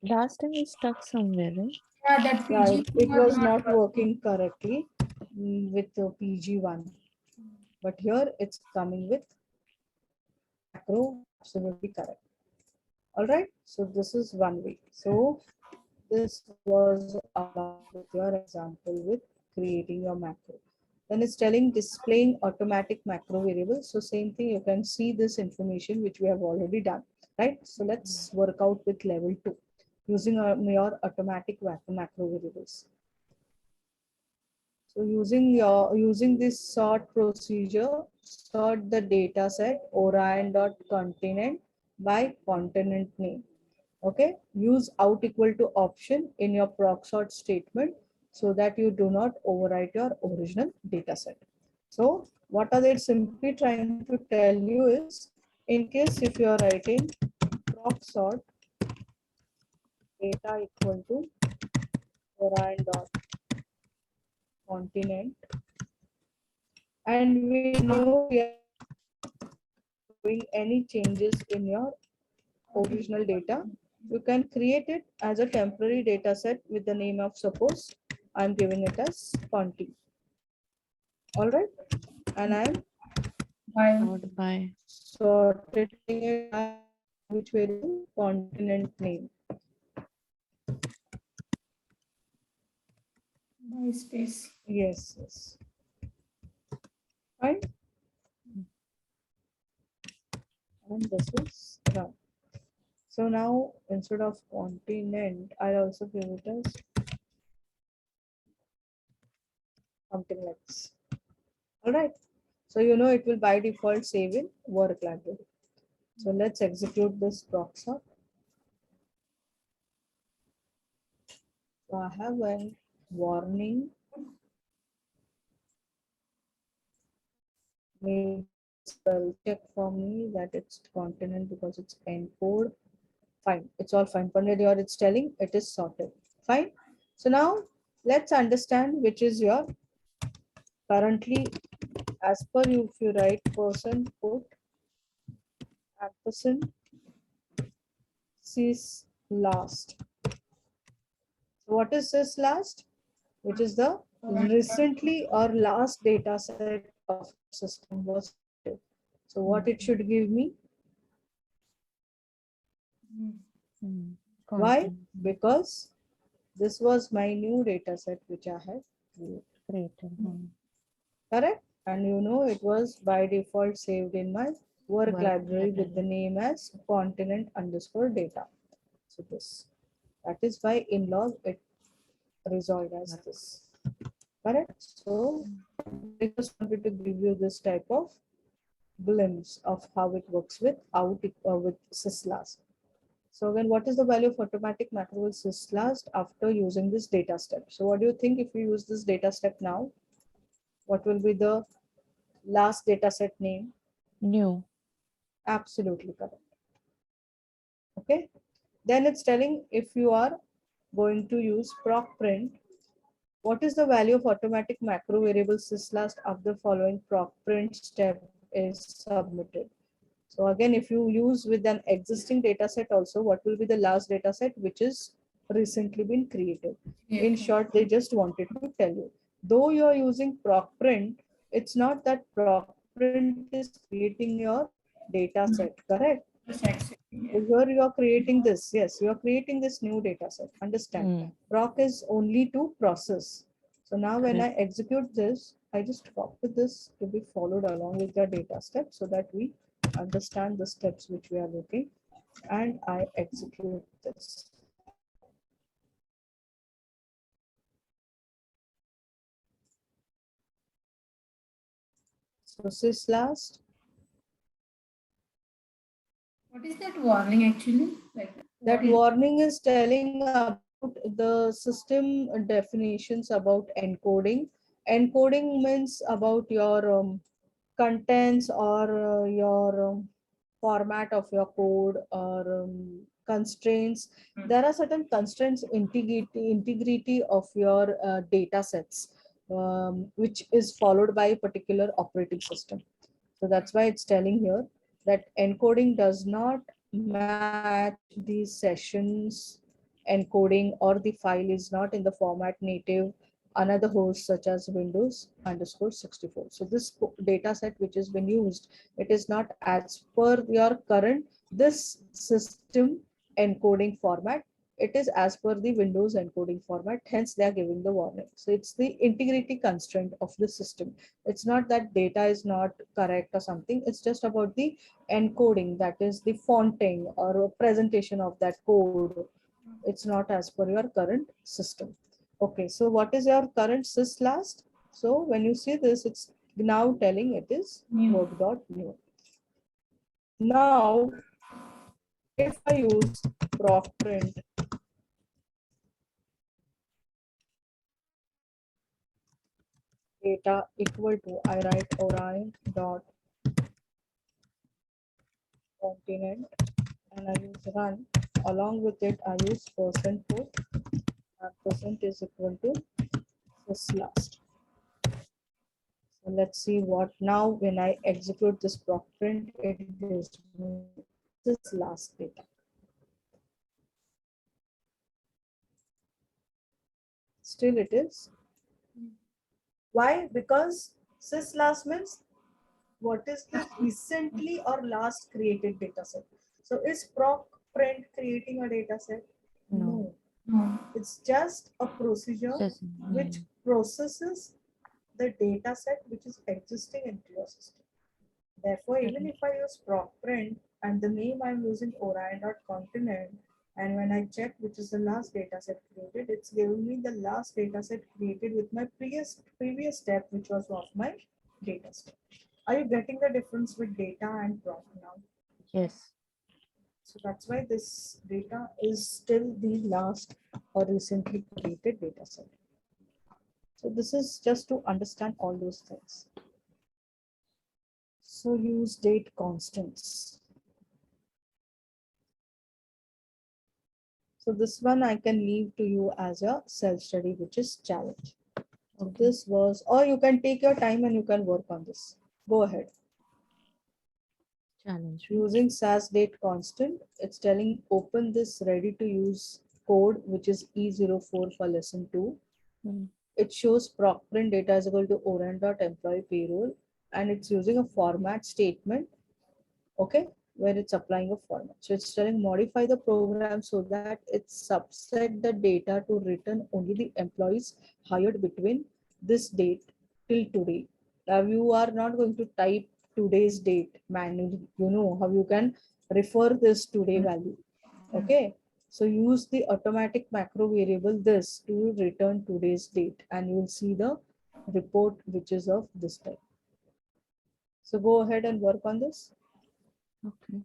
Last time we stuck somewhere, right? Yeah, that Yeah, PG it was not working. working correctly with the PG1, but here it's coming with macro, absolutely correct. All right, so this is one way. So this was about with your example with creating your macro. Then it's telling displaying automatic macro variables. So same thing, you can see this information which we have already done, right? So let's work out with level 2 using your automatic macro variables. So using this sort procedure, sort the data set Orion.continent by continent name. Okay, use out equal to option in your proc sort statement so that you do not overwrite your original data set. So what are they simply trying to tell you is, in case if you are writing proc sort data equal to Orion.continent, and we know we are doing any changes in your original data, you can create it as a temporary data set with the name of, suppose I'm giving it as Conti. All right, and I'm By Followed by sorting it by which variable? Continent name. space. Yes, yes. Fine. And this is run. So now instead of continent, I'll also give it as something like this. All right. So you know it will by default save in work library. So let's execute this proxy. So I have a warning. Maybe spell check for me that it's continent because it's encode. Fine, it's all fine. Pandit, or it's telling it is sorted. Fine. So now let's understand which is your currently, as per you, if you write person put ampersand sys last. So what is this last? Which is the recently or last data set of your system was sorted. So what it should give me? Why? content Because this was my new data set which I had created. correct, and you know it was by default saved in my work Work library with the library. name as continent underscore data. So this, that is why in log it resolved as this. Correct. So I just wanted to give you this type of glimpse of how it works with with syslast. So when what is the value of automatic macro with syslast after using this data step? So what do you think if we use this data step now? What will be the last data set name? New. Absolutely correct. Okay. Then it's telling if you are going to use proc print What is the value of automatic macro variable syslast after following proc print step is submitted? So again, if you use with an existing data set also, what will be the last data set which is recently been created? In short, they just wanted to tell you. Though you are using proc print, it's not that proc print is creating your data set, correct? So here you are creating this. Yes, you are creating this new data set. Understand? Proc is only to process. So now when I execute this, I just copy this to be followed along with the data step so that we understand the steps which we are looking, and I execute this. So syslast. What is that warning actually? Like That warning is telling about the system definitions about encoding. Encoding means about your contents or your format of your code or constraints. There are certain constraints, integrity of your data sets, which is followed by a particular operating system. So that's why it's telling here that encoding does not match the sessions encoding, or the file is not in the format native another host such as Windows underscore 64. So this data set which has been used, it is not as per your current this system encoding format. It is as per the Windows encoding format. Hence, they are giving the warning. So it's the integrity constraint of the system. It's not that data is not correct or something. It's just about the encoding, that is the fonting or presentation of that code. It's not as per your current system. Okay, so what is your current syslast? So when you see this, it's now telling it is work.new. Now, if I use proc print, data equal to, I write Orion dot continent and I use run. Along with it, I use percent put, and percent is equal to syslast. So let's see what now when I execute this proc print, it gives me syslast data. Still it is. Why? Because syslast means what is the recently or last created data set. So is proc print creating a data set? No. It's just a procedure which processes the data set which is existing into your system. Therefore, even if I use proc print and the name I'm using Orion.continent, and when I check which is the last data set created, it's giving me the last data set created with my previous step, which was of my data set. Are you getting the difference with data and proc now? Yes. So that's why this data is still the last or recently created data set. So this is just to understand all those things. So use date constants. So this one I can leave to you as a self-study, which is challenge. So this was, or you can take your time and you can work on this. Go ahead. Challenge. Using SAS date constant, it's telling open this ready to use code, which is E04 for lesson 2. It shows proc print data is equal to Orion.employee payroll, and it's using a format statement, okay, where it's applying a format. So it's telling modify the program so that it subset the data to return only the employees hired between this date till today. Now you are not going to type today's date manually. You know how you can refer this today value. Okay. So use the automatic macro variable this to return today's date, and you will see the report which is of this type. So go ahead and work on this. Okay.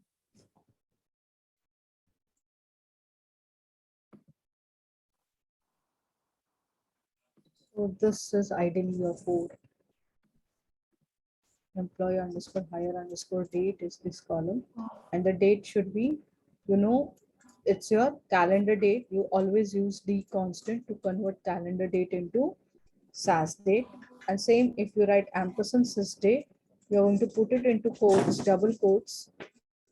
So this is ideally your code. Employee underscore hire underscore date is this column, and the date should be, you know, it's your calendar date. You always use the constant to convert calendar date into SAS date. And same if you write ampersand sys date, you're going to put it into quotes, double quotes,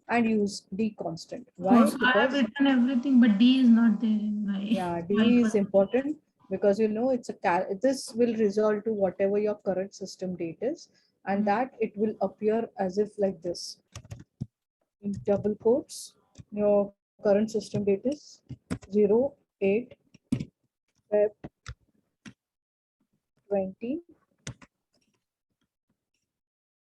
and use D constant. Oh, Why? so I have Because written everything, but D is not there in my yeah, D is multiple. important because you know it's a this will resolve to whatever your current system date is, and that it will appear as if like this in double quotes. Your current system date is 08 Feb 20,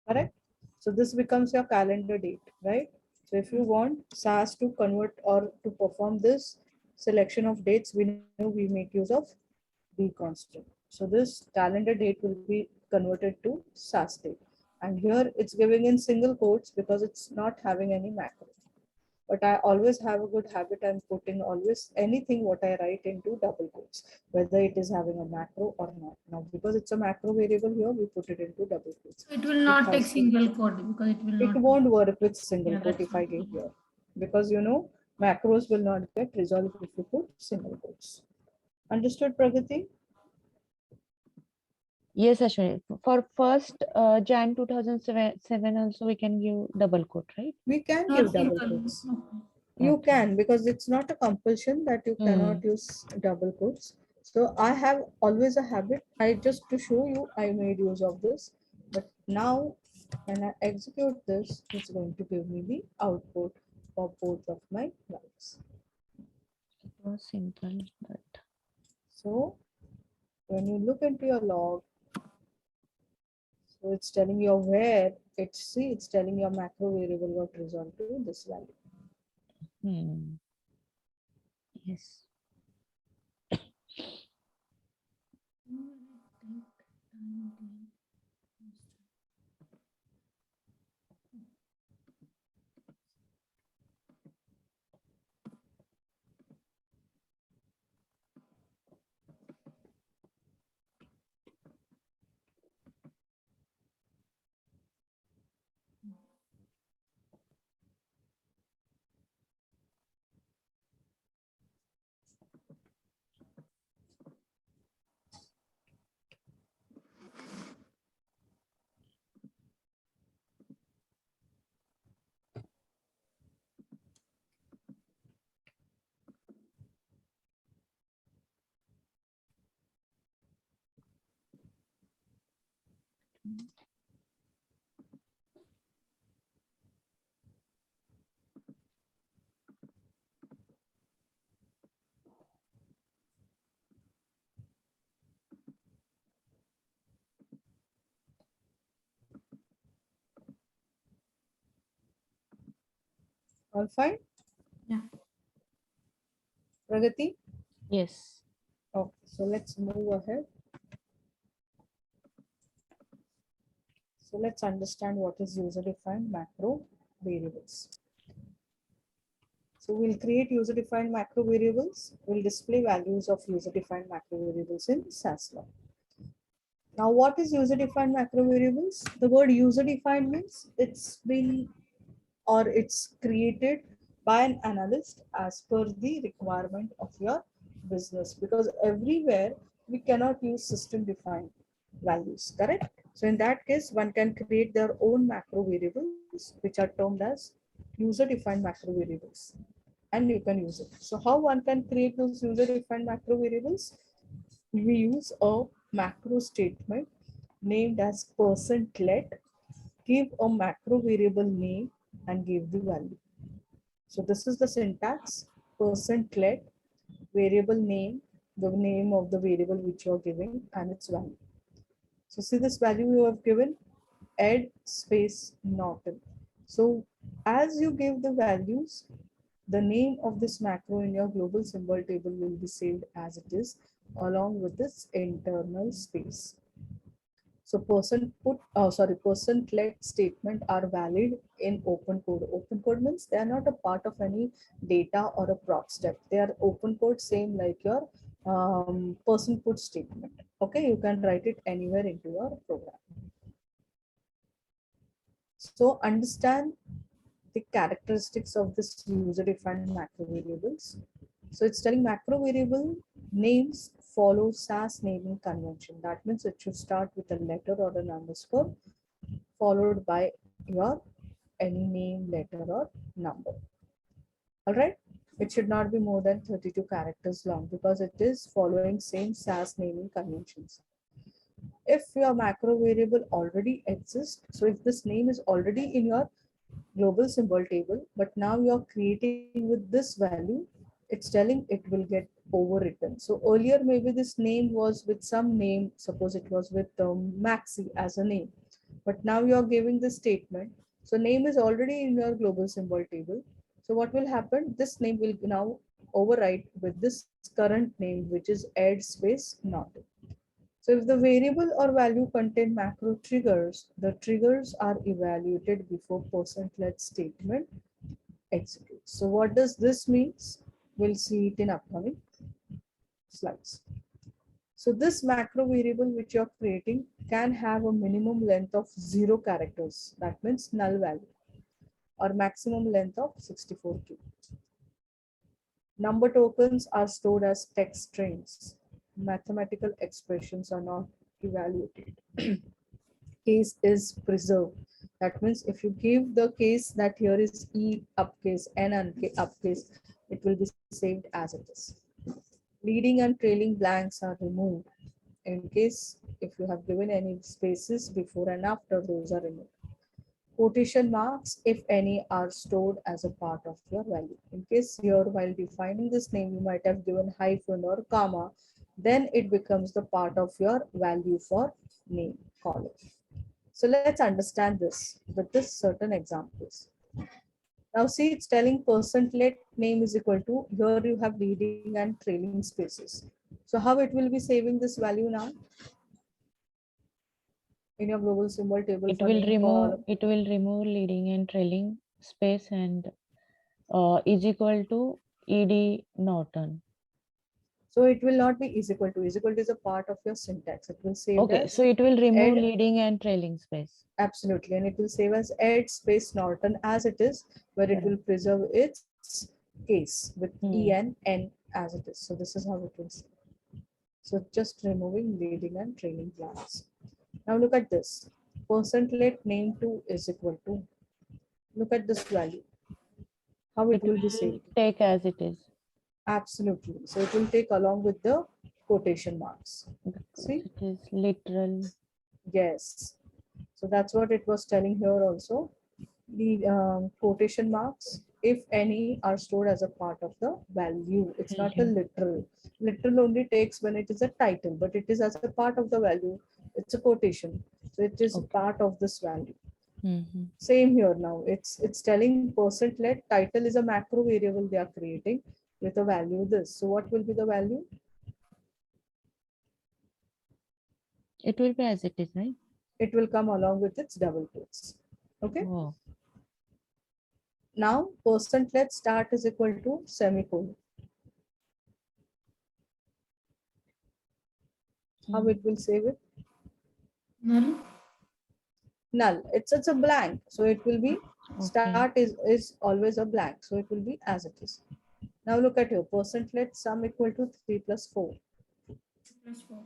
correct? So this becomes your calendar date, right? So if you want SAS to convert or to perform this selection of dates, we know we make use of B constant. So this calendar date will be converted to SAS date. And here it's giving in single quotes because it's not having any macro. But I always have a good habit. I'm putting always anything what I write into double quotes, whether it is having a macro or not. Now, because it's a macro variable here, we put it into double quotes. So it will It not take has to, single quote because it will it not. won't work with single Yeah, quote that's if I what. give here, because you know, macros will not get resolved if you put single quotes. Understood, Pragati? Yes, Ashwini. For first Jan 2007 also we can give double quote, right? We can Not give double single. quotes. Okay. You Okay. can, because it's not a compulsion that you cannot use double quotes. So I have always a habit. I just to show you, I made use of this. But now when I execute this, it's going to give me the output for both of my values. It was simple, but So when you look into your log, so it's telling you where it's telling your macro variable got resolved to this value. yes. All fine? Yeah. Pragati? Yes. Okay, so let's move ahead. So let's understand what is user-defined macro variables. So we'll create user-defined macro variables. We'll display values of user-defined macro variables in SAS log. Now, what is user-defined macro variables? The word user-defined means it's been or it's created by an analyst as per the requirement of your business, because everywhere we cannot use system defined values, correct? So in that case, one can create their own macro variables which are termed as user defined macro variables, and you can use it. So how one can create those user defined macro variables? We use a macro statement named as %let, give a macro variable name and give the value. So this is the syntax: %let, variable name, the name of the variable which you are giving, and its value. So see this value you have given, add space Norton. So as you give the values, the name of this macro in your global symbol table will be saved as it is along with this internal space. So %let statement are valid in open code. Open code means they are not a part of any data or a proc step. They are open code, same like your %put statement. Okay, you can write it anywhere into your program. So understand the characteristics of this user-defined macro variables. So it's telling macro variable names follow SAS naming convention. That means it should start with a letter or an underscore followed by your any name, letter or number. All right. It should not be more than 32 characters long because it is following same SAS naming conventions. If your macro variable already exists, so if this name is already in your global symbol table, but now you're creating with this value, it's telling it will get overwritten. So earlier, maybe this name was with some name, suppose it was with Maxi as a name, but now you're giving this statement. So name is already in your global symbol table. So what will happen? This name will now overwrite with this current name, which is add space not. So if the variable or value contain macro triggers, the triggers are evaluated before %let statement executes. So what does this means? We'll see it in upcoming slides. So this macro variable which you're creating can have a minimum length of 0 characters. That means null value, or maximum length of 64K. Number tokens are stored as text strings. Mathematical expressions are not evaluated. Case is preserved. That means if you give the case that here is E upcase, N upcase, it will be saved as it is. Leading and trailing blanks are removed. In case if you have given any spaces before and after, those are removed. Quotation marks, if any, are stored as a part of your value. In case here, while defining this name, you might have given hyphen or comma, then it becomes the part of your value for name column. So let's understand this with this certain examples. Now see, it's telling %let name is equal to, here you have leading and trailing spaces. So how it will be saving this value now? In your global symbol table It for will name column. remove leading and trailing space and is equal to ed Norton. So it will not be is equal to. Is equal to is a part of your syntax. It will save Okay, as so it will remove add, leading and trailing space. absolutely, and it will save as add space Norton as it is, where it will Correct. preserve its case with EN as it is. So this is how it will save. So just removing leading and trailing blanks. Now look at this. %let name to is equal to. Look at this value. How it It will be will saved. take as it is. Absolutely. So it will take along with the quotation marks. Because See? it is literal. Yes. So that's what it was telling here also. The quotation marks, if any, are stored as a part of the value. It's not a Value. literal. Literal only takes when it is a title, but it is as a part of the value. It's a quotation. So it is Okay. part of this value. Mhm. Same here now. It's telling %let title is a macro variable they are creating with a value this. So what will be the value? It will be as it is, right? It will come along with its double quotes. Okay. Oh. Now %let start is equal to semicolon. How it will save it? Null. Null. It's a blank. So it will be Okay. start is always a blank. So it will be as it is. Now look at your %let sum equal to 3 plus 4. +4.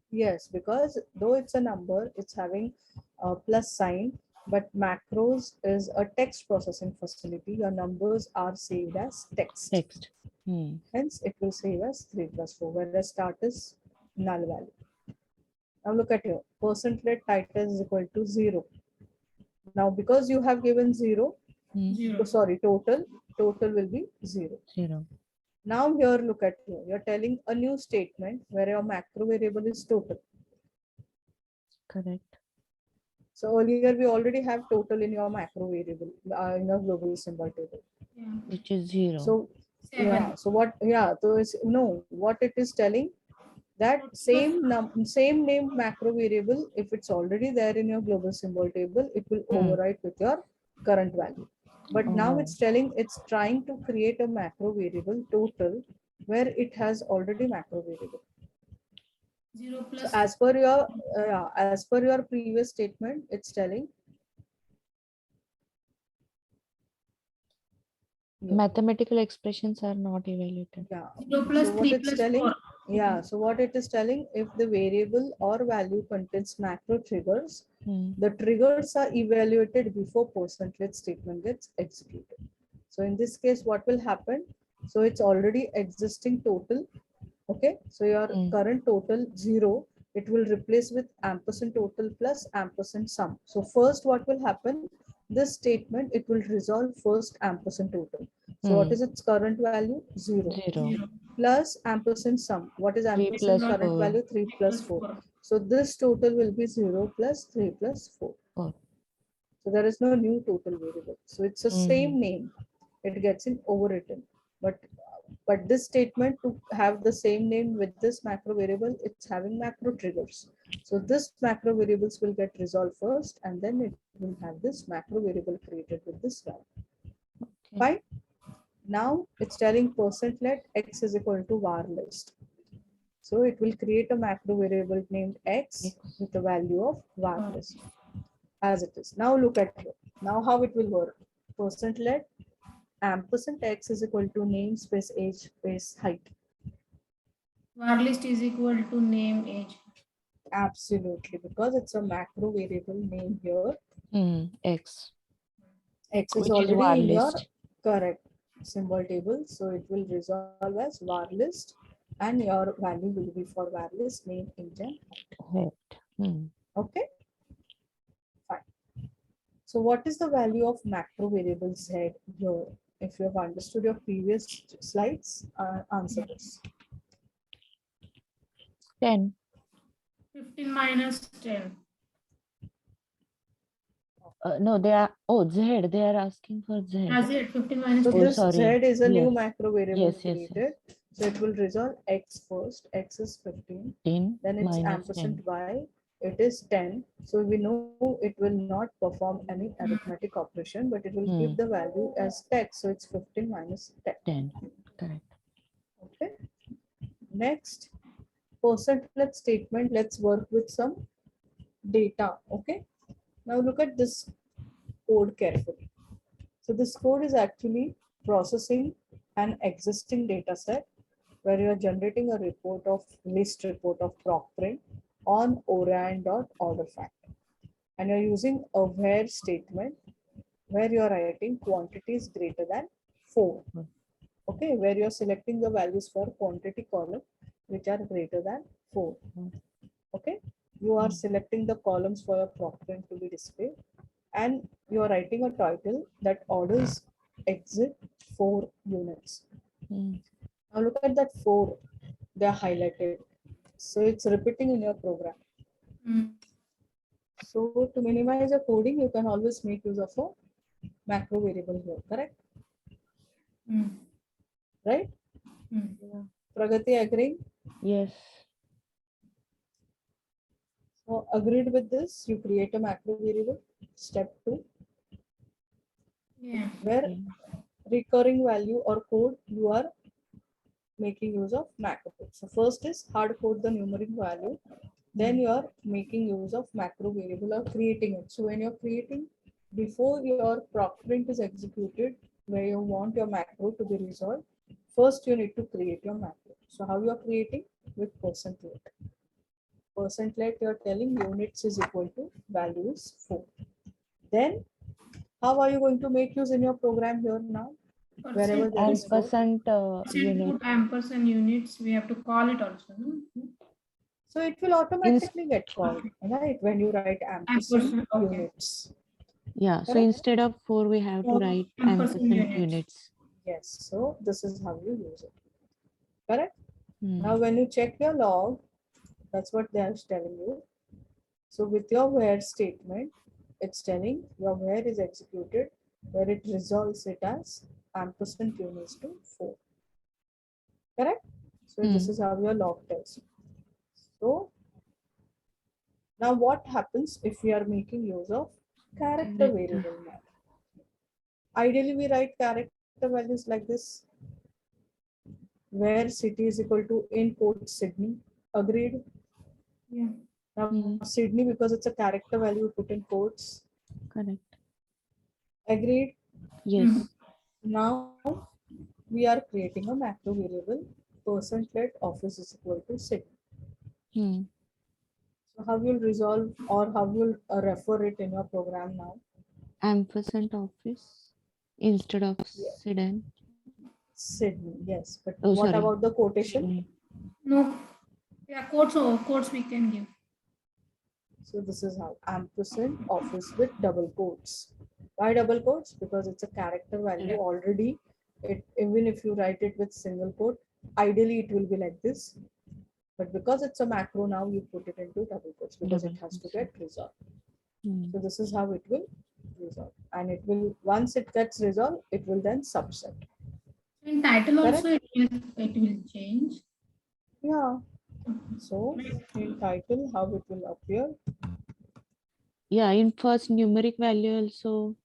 Yes, because though it's a number, it's having a plus sign, but macros is a text processing facility. Your numbers are saved as text. Text. Hence, it will save as 3 plus 4, whereas start is null value. Now look at here, %let title is equal to 0. Now, because you have given 0, 0. sorry, total will be 0. 0. Now here, look at here, you're telling a new statement where your macro variable is total. Correct. So earlier we already have total in your macro variable in your global symbol table. Yeah. Which is 0. So 7. yeah, so what? Yeah, so it's no. What it is telling that same name macro variable, if it's already there in your global symbol table, it will overwrite with your current value. But now it's telling it's trying to create a macro variable total where it has already macro variable. 0 So plus as per your previous statement, it's telling Mathematical expressions are not evaluated. yeah. 0 plus So what 3 it's plus telling 4. Yeah, so what it is telling, if the variable or value contains macro triggers, the triggers are evaluated before %let statement gets executed. So in this case, what will happen? So it's already existing total. Okay, so your current total 0, it will replace with ampersand total plus ampersand sum. So first what will happen? This statement, it will resolve first ampersand total. So what is its current value? 0. 0. Plus ampersand sum. What is 3 ampersand plus current 4. value? 3 plus 4. So this total will be 0 plus 3 plus 4. 4. So there is no new total variable. So it's the same name. It gets in overwritten. But this statement, to have the same name with this macro variable, it's having macro triggers. So this macro variables will get resolved first, and then it will have this macro variable created with this value. Okay. Fine. Now it's telling %let x is equal to var list. So it will create a macro variable named x with the value of var list as it is. Now look at here. Now how it will work. %let ampersand x is equal to namespace age space height. Var list is equal to name age. Absolutely, because it's a macro variable name here. X. X is Which is var already in your list. correct symbol table. So it will resolve as var list, and your value will be for var list name age and height. Okay, fine. So what is the value of macro variable z here? If you have understood your previous slides, answer this. 10. 15 minus 10. No, they are, Z, they are asking for Z. As it 15 minus So 10. this sorry. z is a new Yes. macro variable Yes, yes, created. So it will resolve x first. X is 15. 15 Then it's minus ampersand 10. y. It is 10. So we know it will not perform any arithmetic operation, but it will give the value as text. So it's 15 minus 10. 10. Correct. Okay. Next, %let statement. Let's work with some data. Okay. Now look at this code carefully. So this code is actually processing an existing data set where you are generating a report of list report of proctoring on Orion.order fact. And you're using a where statement where you're writing quantities greater than 4. Okay, where you're selecting the values for quantity column which are greater than 4. Okay, you are selecting the columns for your proctoring to be displayed, and you are writing a title that orders exit 4 units. Now look at that 4, they are highlighted. So it's repeating in your program. So to minimize your coding, you can always make use of a macro variable here, correct? Right? Pragati agreeing? Yes. So agreed with this, you create a macro variable. Step 2. Yeah. Where recurring value or code you are making use of macro. So first is hard code the numeric value. Then you are making use of macro variable or creating it. So when you're creating, before your proctoring is executed, where you want your macro to be resolved, first you need to create your macro. So how you are creating? With %let. %let, you're telling units is equal to value is 4. Then how are you going to make use in your program here now? Wherever there is 4. Unit. Put ampersand units, we have to call it also. No? So it will automatically get called, right? When you write ampersand Okay. units. Yeah. So Correct? instead of 4, we have to write ampersand units. Yes. So this is how you use it. Correct? Hmm. Now when you check your log, that's what they are telling you. So with your where statement, it's telling your where is executed, where it resolves it as ampersand units to 4. Correct? So this is how your log tells you. So now what happens if we are making use of character variable now? Ideally, we write character values like this, where city is equal to in quote Sydney. Agreed? Yeah. Now Sydney, because it's a character value, put in quotes. Correct. Agreed? Yes. Now we are creating a macro variable percent let office is equal to Sydney. Hmm. So how you'll resolve or how you'll refer it in your program now? Ampersand office instead of Yeah. Sweden. Sydney, yes. But Oh, what sorry. about the quotation? Sydney. No, yeah, quotes we can give. So this is how ampersand office with double quotes. Why double quotes? Because it's a character value Yeah. already. It even if you write it with single quote, ideally it will be like this. But because it's a macro now, you put it into double quotes because it Double has to quotes. get resolved. Hmm. So this is how it will resolve. And it will, once it gets resolved, it will then subset. In title Correct? also it will change. Yeah. So in title, how it will appear? Yeah, in first numeric value also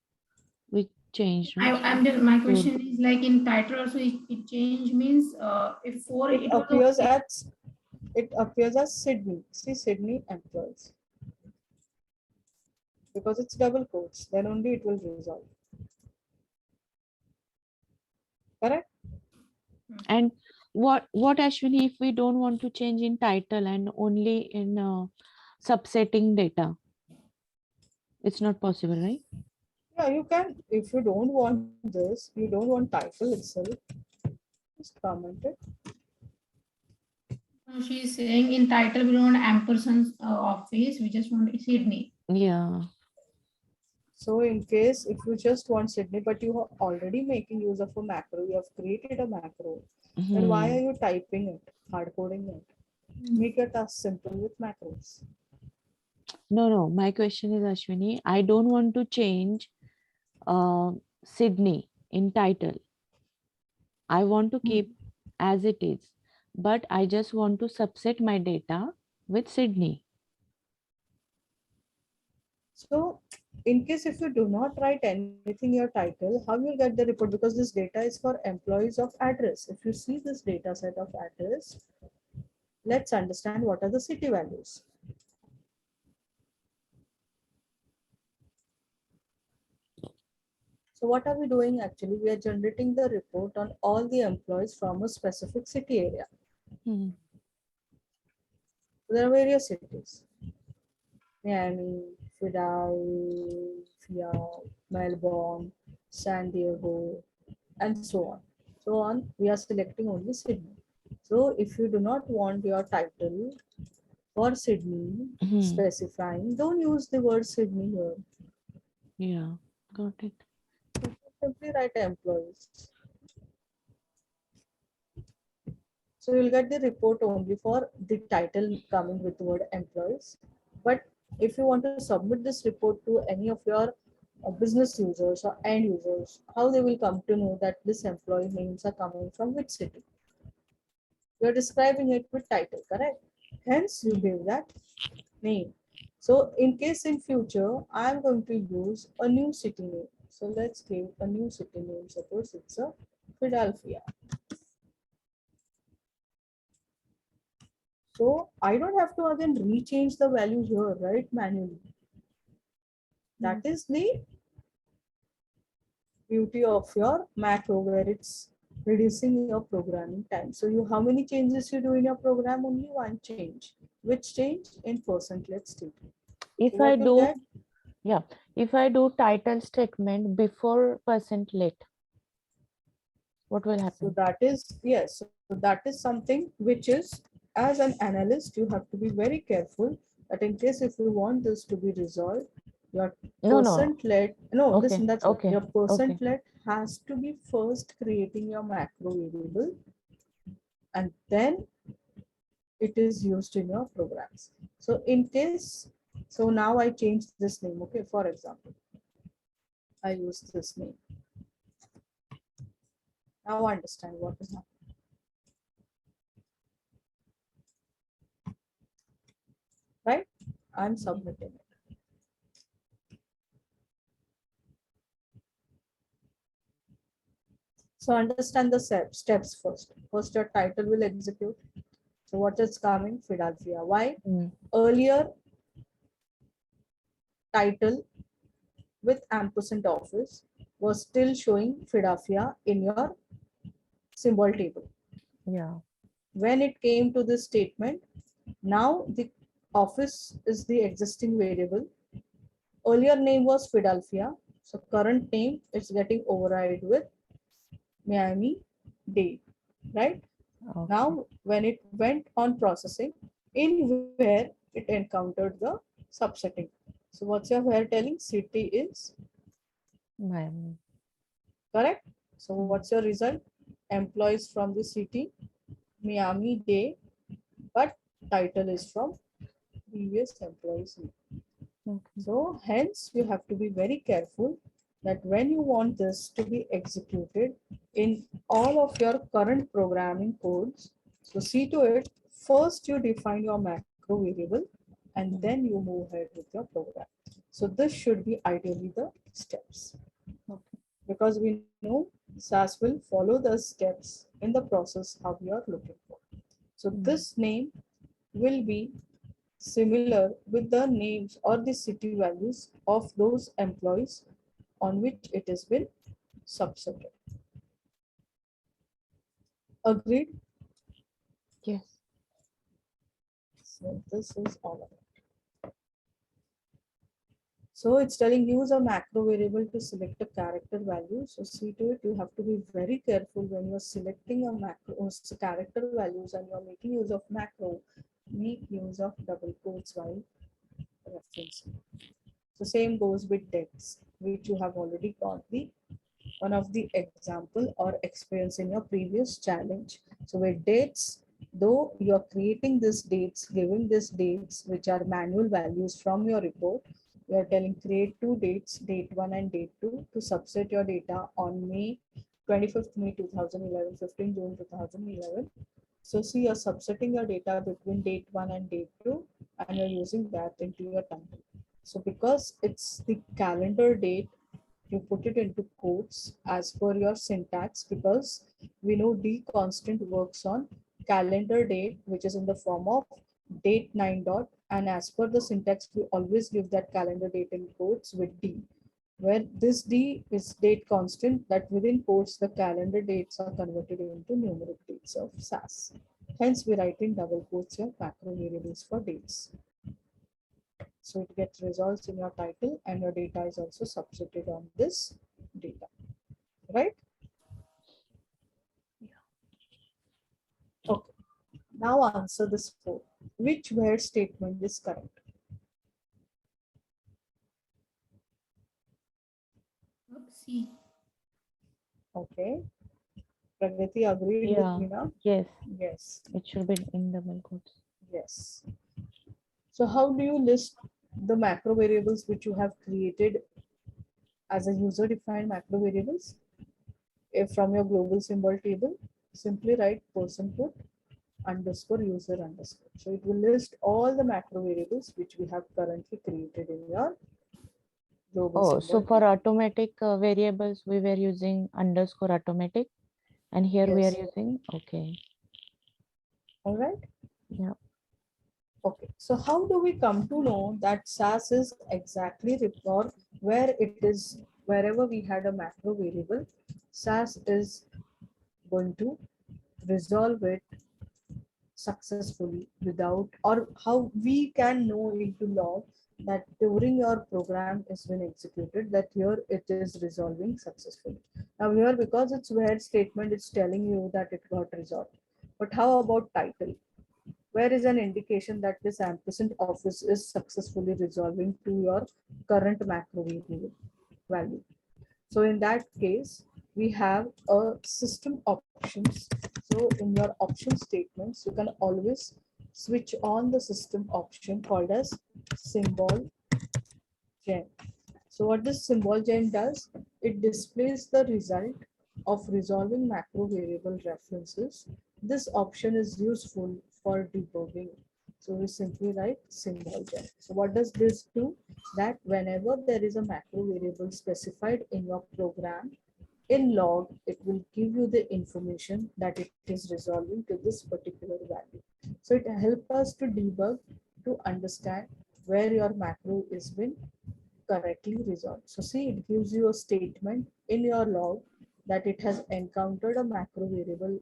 we changed, right? I'm just, my Four. question is like in title also it change means if four It it was appears okay. as Sydney. See Sydney employees. Because it's double quotes, then only it will resolve. Correct? And what Ashwini, if we don't want to change in title and only in subsetting data, it's not possible, right? Yeah, you can. If you don't want this, you don't want title itself, just comment it. No, she is saying in title we don't want ampersand office, we just want Sydney. Yeah. So in case if you just want Sydney, but you are already making use of a macro, you have created a macro, then why are you typing it, hard coding it? Make your task simple with macros. No. My question is, Ashwini, I don't want to change Sydney in title. I want to keep as it is, but I just want to subset my data with Sydney. So in case if you do not write anything in your title, how you'll get the report? Because this data is for employees of address. If you see this data set of address, let's understand what are the city values. So what are we doing actually? We are generating the report on all the employees from a specific city area. Hmm. There are various cities. Miami, Philadelphia, Melbourne, San Diego, and so on. So on, we are selecting only Sydney. So if you do not want your title for Sydney Hmm. specifying, don't use the word Sydney here. Yeah, got it. Simply write employees. So you'll get the report only for the title coming with the word employees. But if you want to submit this report to any of your business users or end users, how they will come to know that this employee names are coming from which city? You're describing it with title, correct? Hence, you give that name. So in case in future, I'm going to use a new city name. So let's give a new city name. Suppose it's a Philadelphia. So I don't have to again rechange the value here, right, manually. That is the beauty of your macro where it's reducing your programming time. So you, how many changes you do in your program? Only one change. Which change? In percent let statement. So If I what will do, get? yeah, if I do title statement before percent let, what will So happen? that is, yes, so that is something which is, as an analyst, you have to be very careful that in case if you want this to be resolved, your No. percent let, no, Okay, listen, that's what okay, your okay. percent let has to be first creating your macro variable and then it is used in your programs. So in case, so now I change this name, okay, for example, I use this name. Now understand what is happening. Right? I'm submitting it. So understand the steps first. First, your title will execute. So what is coming? Philadelphia. Why? Earlier, title with ampersand office was still showing Philadelphia in your symbol table. Yeah. when it came to this statement, now the office is the existing variable. Earlier name was Philadelphia, so current name is getting override with Miami-Dade, right? Okay. Now, when it went on processing, in where it encountered the subsetting. So what's your where telling? City is Miami. correct. So what's your result? Employees from the city, Miami-Dade, but title is from previous employees. Okay. So hence you have to be very careful that when you want this to be executed in all of your current programming codes, so see to it, first you define your macro variable and then you move ahead with your program. So this should be ideally the steps. Okay. Because we know SAS will follow the steps in the process how you are looking for. So this name will be similar with the names or the city values of those employees on which it has been subsetted. Agreed? Yes. So this is all of it. So it's telling use a macro variable to select a character value. So see to it, you have to be very careful when you're selecting a macro character values and you're making use of macro, make use of double quotes while referencing. So same goes with dates, which you have already got the one of the example or experience in your previous challenge. So with dates, though you're creating these dates, giving these dates, which are manual values from your report, you are telling create two dates, date 1 and date 2 to subset your data on May 25th May 2011, 15 June 2011. So see, you're subsetting your data between date 1 and date 2 and you're using that into your title. So because it's the calendar date, you put it into quotes as per your syntax, because we know D constant works on calendar date, which is in the form of date 9 dot, and as per the syntax we always give that calendar date in quotes with D, where this D is date constant, that within quotes the calendar dates are converted into numeric dates of SAS. Hence we write in double quotes your macro variables for dates. So it gets results in your title and your data is also subsetted on this data, right? Okay, now answer this four. Which where statement is correct? C. Okay, Pragati agreed with Yeah. me now? Yes. Yes, It should be in double quotes. yes. So how do you list the macro variables which you have created as a user defined macro variables? If from your global symbol table, simply write person put underscore user underscore. So it will list all the macro variables which we have currently created in your global Oh, symbol so for table. automatic variables, we were using underscore automatic, and here we are Yes. using, okay. All right. Yeah. Okay. So how do we come to know that SAS is exactly or where it is, wherever we had a macro variable, SAS is going to resolve it successfully without, or how we can know into log that during your program is been executed that here it is resolving successfully. Now here, because it's where statement, it's telling you that it got resolved. But how about title? Where is an indication that this ampersand office is successfully resolving to your current macro variable value? So in that case, we have a system options. So in your option statements, you can always switch on the system option called as symbol gen. So what this symbol gen does, it displays the result of resolving macro variable references. This option is useful for debugging. So we simply write symbol gen. So what does this do? That whenever there is a macro variable specified in your program, in log, it will give you the information that it is resolving to this particular value. So it helps us to debug, to understand where your macro is been correctly resolved. So see, it gives you a statement in your log that it has encountered a macro variable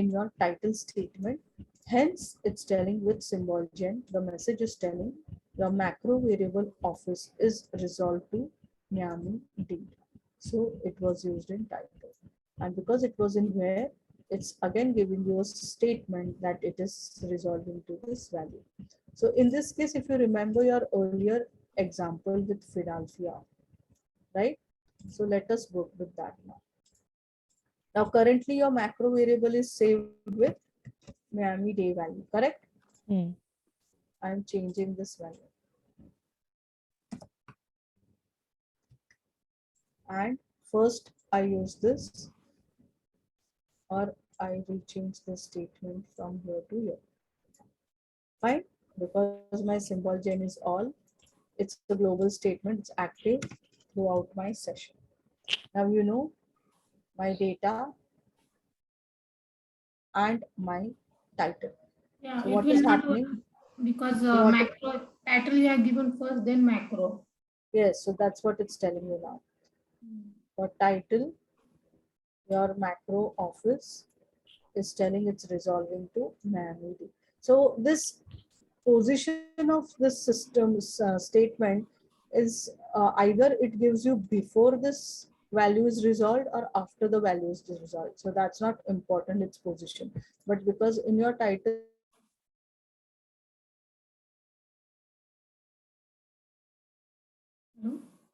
in your title statement. Hence, it's telling with symbol gen. The message is telling your macro variable office is resolved to Miami data. So it was used in title. And because it was in where, it's again giving you a statement that it is resolving to this value. So in this case, if you remember your earlier example with Philadelphia, right? So let us work with that now. Now currently your macro variable is saved with Miami day value, correct? Hmm. I'm changing this value. And first I use this, or I will change the statement from here to here. Fine, because my symbol gen is all, it's a global statement, it's active throughout my session. Now you know my data and my title. Yeah, So it what will is not work happening? because So what, macro title you have given first, then macro. yes, so that's what it's telling you now. For title, your macro office is telling it's resolving to memory. So this position of this system's statement is either it gives you before this value is resolved or after the value is resolved. So that's not important, its position. But because in your title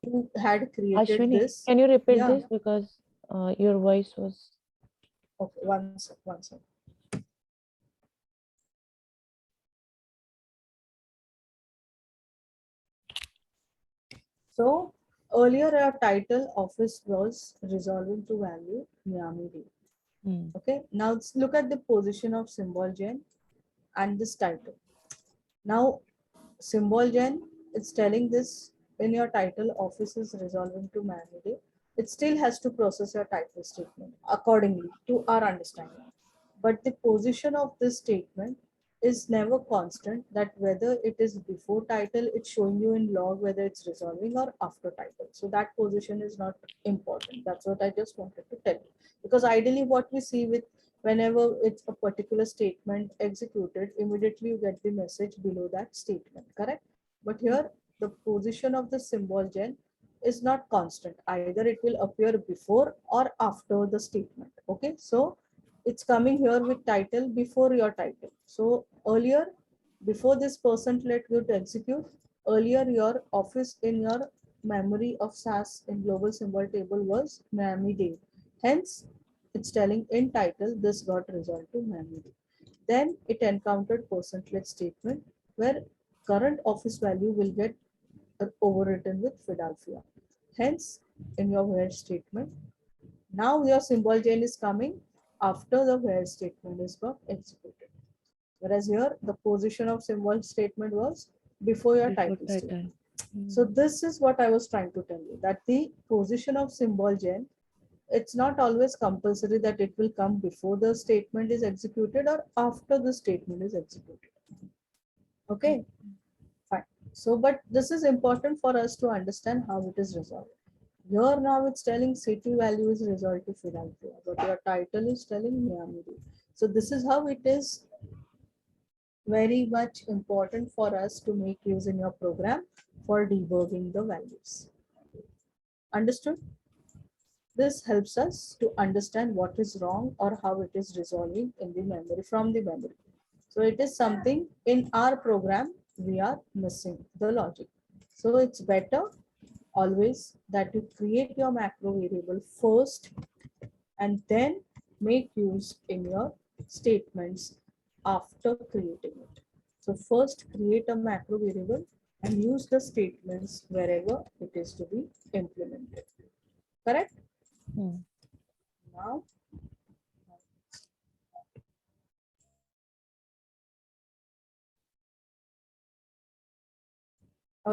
you had created this, No? Ashwini, can you repeat yeah, this because your voice was. okay, one sec, one sec. So earlier our title office was resolving to value Miami Dade. Hmm. Okay, now let's look at the position of symbol gen and this title. Now symbol gen, it's telling this in your title office is resolving to Miami Dade. It still has to process your title statement accordingly to our understanding. But the position of this statement is never constant, that whether it is before title, it's showing you in log whether it's resolving, or after title. So that position is not important. That's what I just wanted to tell you. Because ideally what we see with whenever it's a particular statement executed, immediately you get the message below that statement, correct? But here the position of the symbol gen is not constant. Either it will appear before or after the statement. Okay, so it's coming here with title before your title. So earlier, before this percent let go to execute, earlier your office in your memory of SAS in global symbol table was Miami Dade. Hence, it's telling in title this got resolved to Miami Dade. Then it encountered percent let statement where current office value will get overwritten with Philadelphia. Hence, in your where statement, now your symbol chain is coming after the where statement is got executed. Whereas here the position of symbol statement was before your Before title title. statement. So this is what I was trying to tell you, that the position of symbol gen, it's not always compulsory that it will come before the statement is executed or after the statement is executed. Okay, fine. So, but this is important for us to understand how it is resolved. Here now it's telling city value is resolved to Philadelphia, but your title is telling Miami. So this is how it is very much important for us to make use in your program for debugging the values. Understood? This helps us to understand what is wrong or how it is resolving in the memory from the memory. So it is something in our program we are missing the logic. So it's better always that you create your macro variable first and then make use in your statements after creating it. So first create a macro variable and use the statements wherever it is to be implemented. Correct? Hmm. Now,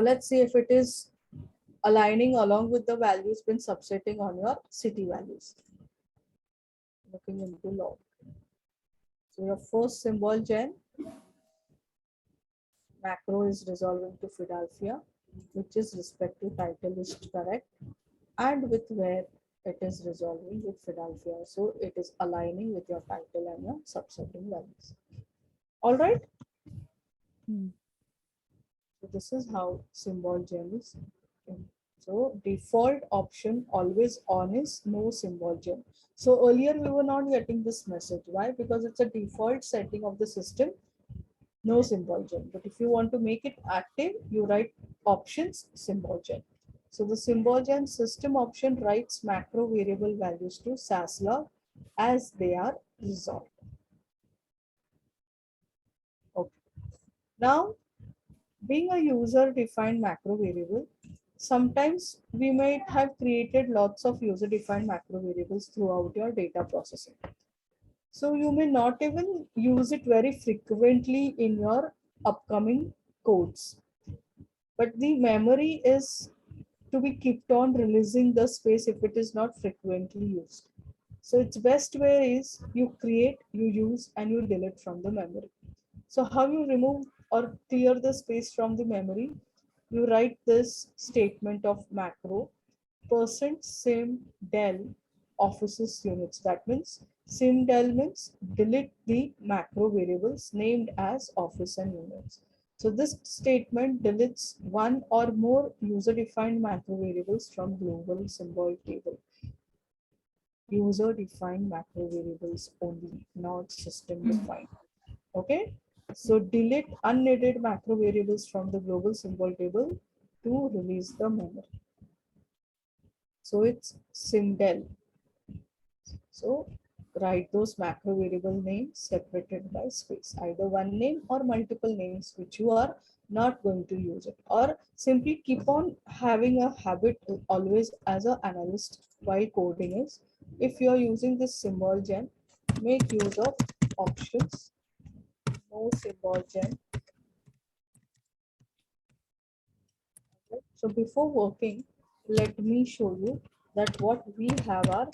let's see if it is aligning along with the values been subsetting on your city values. Looking into log. So your first symbol gen macro is resolving to Philadelphia, which is respect to title is correct, and with where it is resolving with Philadelphia. So it is aligning with your title and your subsetting values. All right. Hmm. So this is how symbol gem is. So default option always on is no symbol gem. So earlier we were not getting this message. Why? Because it's a default setting of the system, no symbol gem. But if you want to make it active, you write options symbol gem. So the symbol gem system option writes macro variable values to SAS log as they are resolved. Okay. Now, being a user defined macro variable, sometimes we might have created lots of user defined macro variables throughout your data processing. So you may not even use it very frequently in your upcoming codes. But the memory is to be kept on releasing the space if it is not frequently used. So its best way is you create, you use, and you delete from the memory. So how you remove or clear the space from the memory? You write this statement of macro %sim del offices units. That means sim del means delete the macro variables named as office and units. So this statement deletes one or more user-defined macro variables from global symbol table. User-defined macro variables only, not system-defined. Okay, so delete unneeded macro variables from the global symbol table to release the memory. So it's simdel. So write those macro variable names separated by space, either one name or multiple names which you are not going to use it, or simply keep on having a habit always as an analyst while coding is, if you are using this symbol gen, make use of options, no symbol gen. So before working, let me show you that what we have are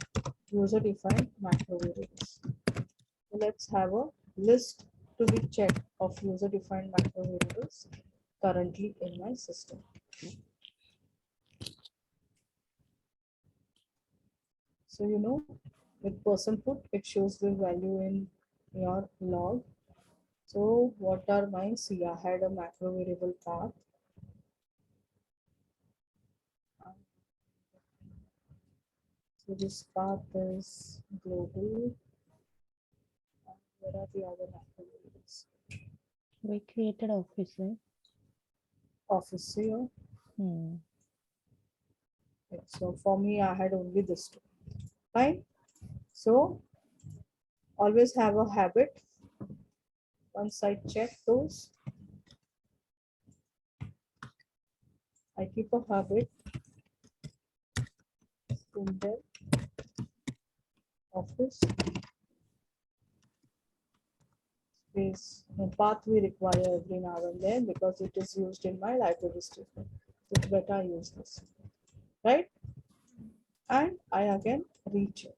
user-defined macro variables. So let's have a list to be checked of user-defined macro variables currently in my system. So you know, with person put, it shows the value in your log. So what are mine? See, I had a macro variable path. So this path is global. Where are the other macro variables? We created office, right? Office here. Hmm. Okay, so for me, I had only this two. Fine. So always have a habit. Once I check those, I keep a habit in the office space. The path we require every now and then because it is used in my library statement. It's better I use this, right? And I again recheck.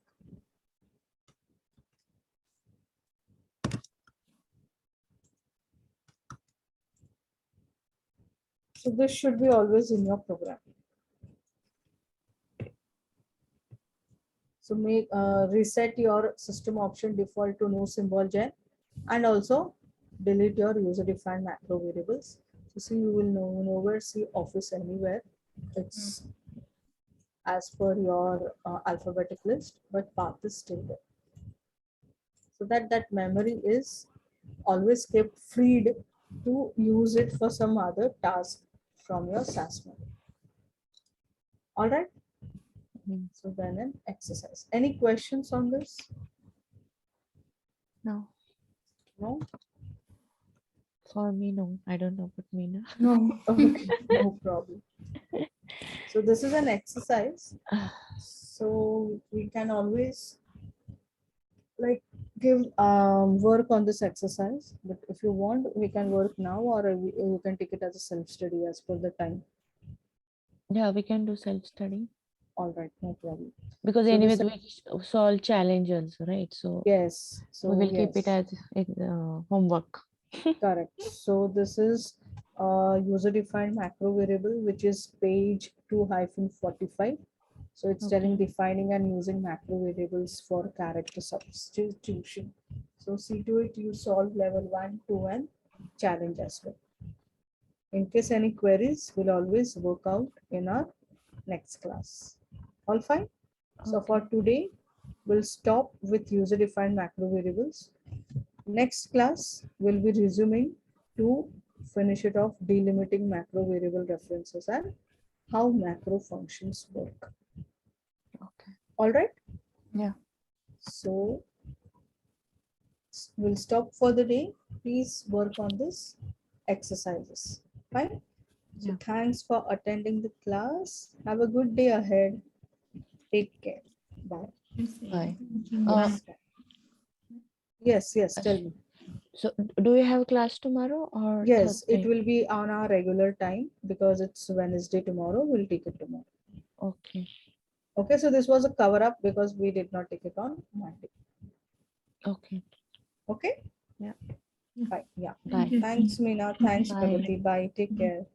So this should be always in your program. So make reset your system option default to no symbol gen, and also delete your user defined macro variables. So see, you will nowhere see office anywhere. It's as per your alphabetic list, but path is still there. So that memory is always kept freed to use it for some other task from your SAS memory. All right. Mm. So then an exercise. Any questions on this? No, No? for me, no. I don't know, but Meena. No. Okay, no problem. So this is an exercise. So we can always like give work on this exercise. But if you want, we can work now, or you can take it as a self-study as per the time. Yeah, we can do self-study All right, no problem. because So anyways this, we solve challenges, right? So yes. we So will keep it yes, as homework. correct. So this is user-defined macro variable, which is page 2-45. So it's telling Okay. defining and using macro variables for character substitution. So see to it you solve level 1, 2 and challenge as well. In case any queries, we'll always work out in our next class. All fine? So for Okay. today, we'll stop with user-defined macro variables. Next class, we'll be resuming to finish it off delimiting macro variable references and how macro functions work. Okay. All right? Yeah. So we'll stop for the day. Please work on this exercises. Fine? So Yeah. thanks for attending the class. Have a good day ahead. Take care. Bye. Bye. Thank you. Uh, Yes, tell me. So do you have class tomorrow or Yes, it Thursday? will be on our regular time because it's Wednesday tomorrow. We'll take it tomorrow. Okay. Okay, so this was a cover up because we did not take it on Monday. Okay. Okay? Yeah. Bye. Yeah. Bye. Thanks, Meena. Thanks, Bye. Pragati. Bye. Take care.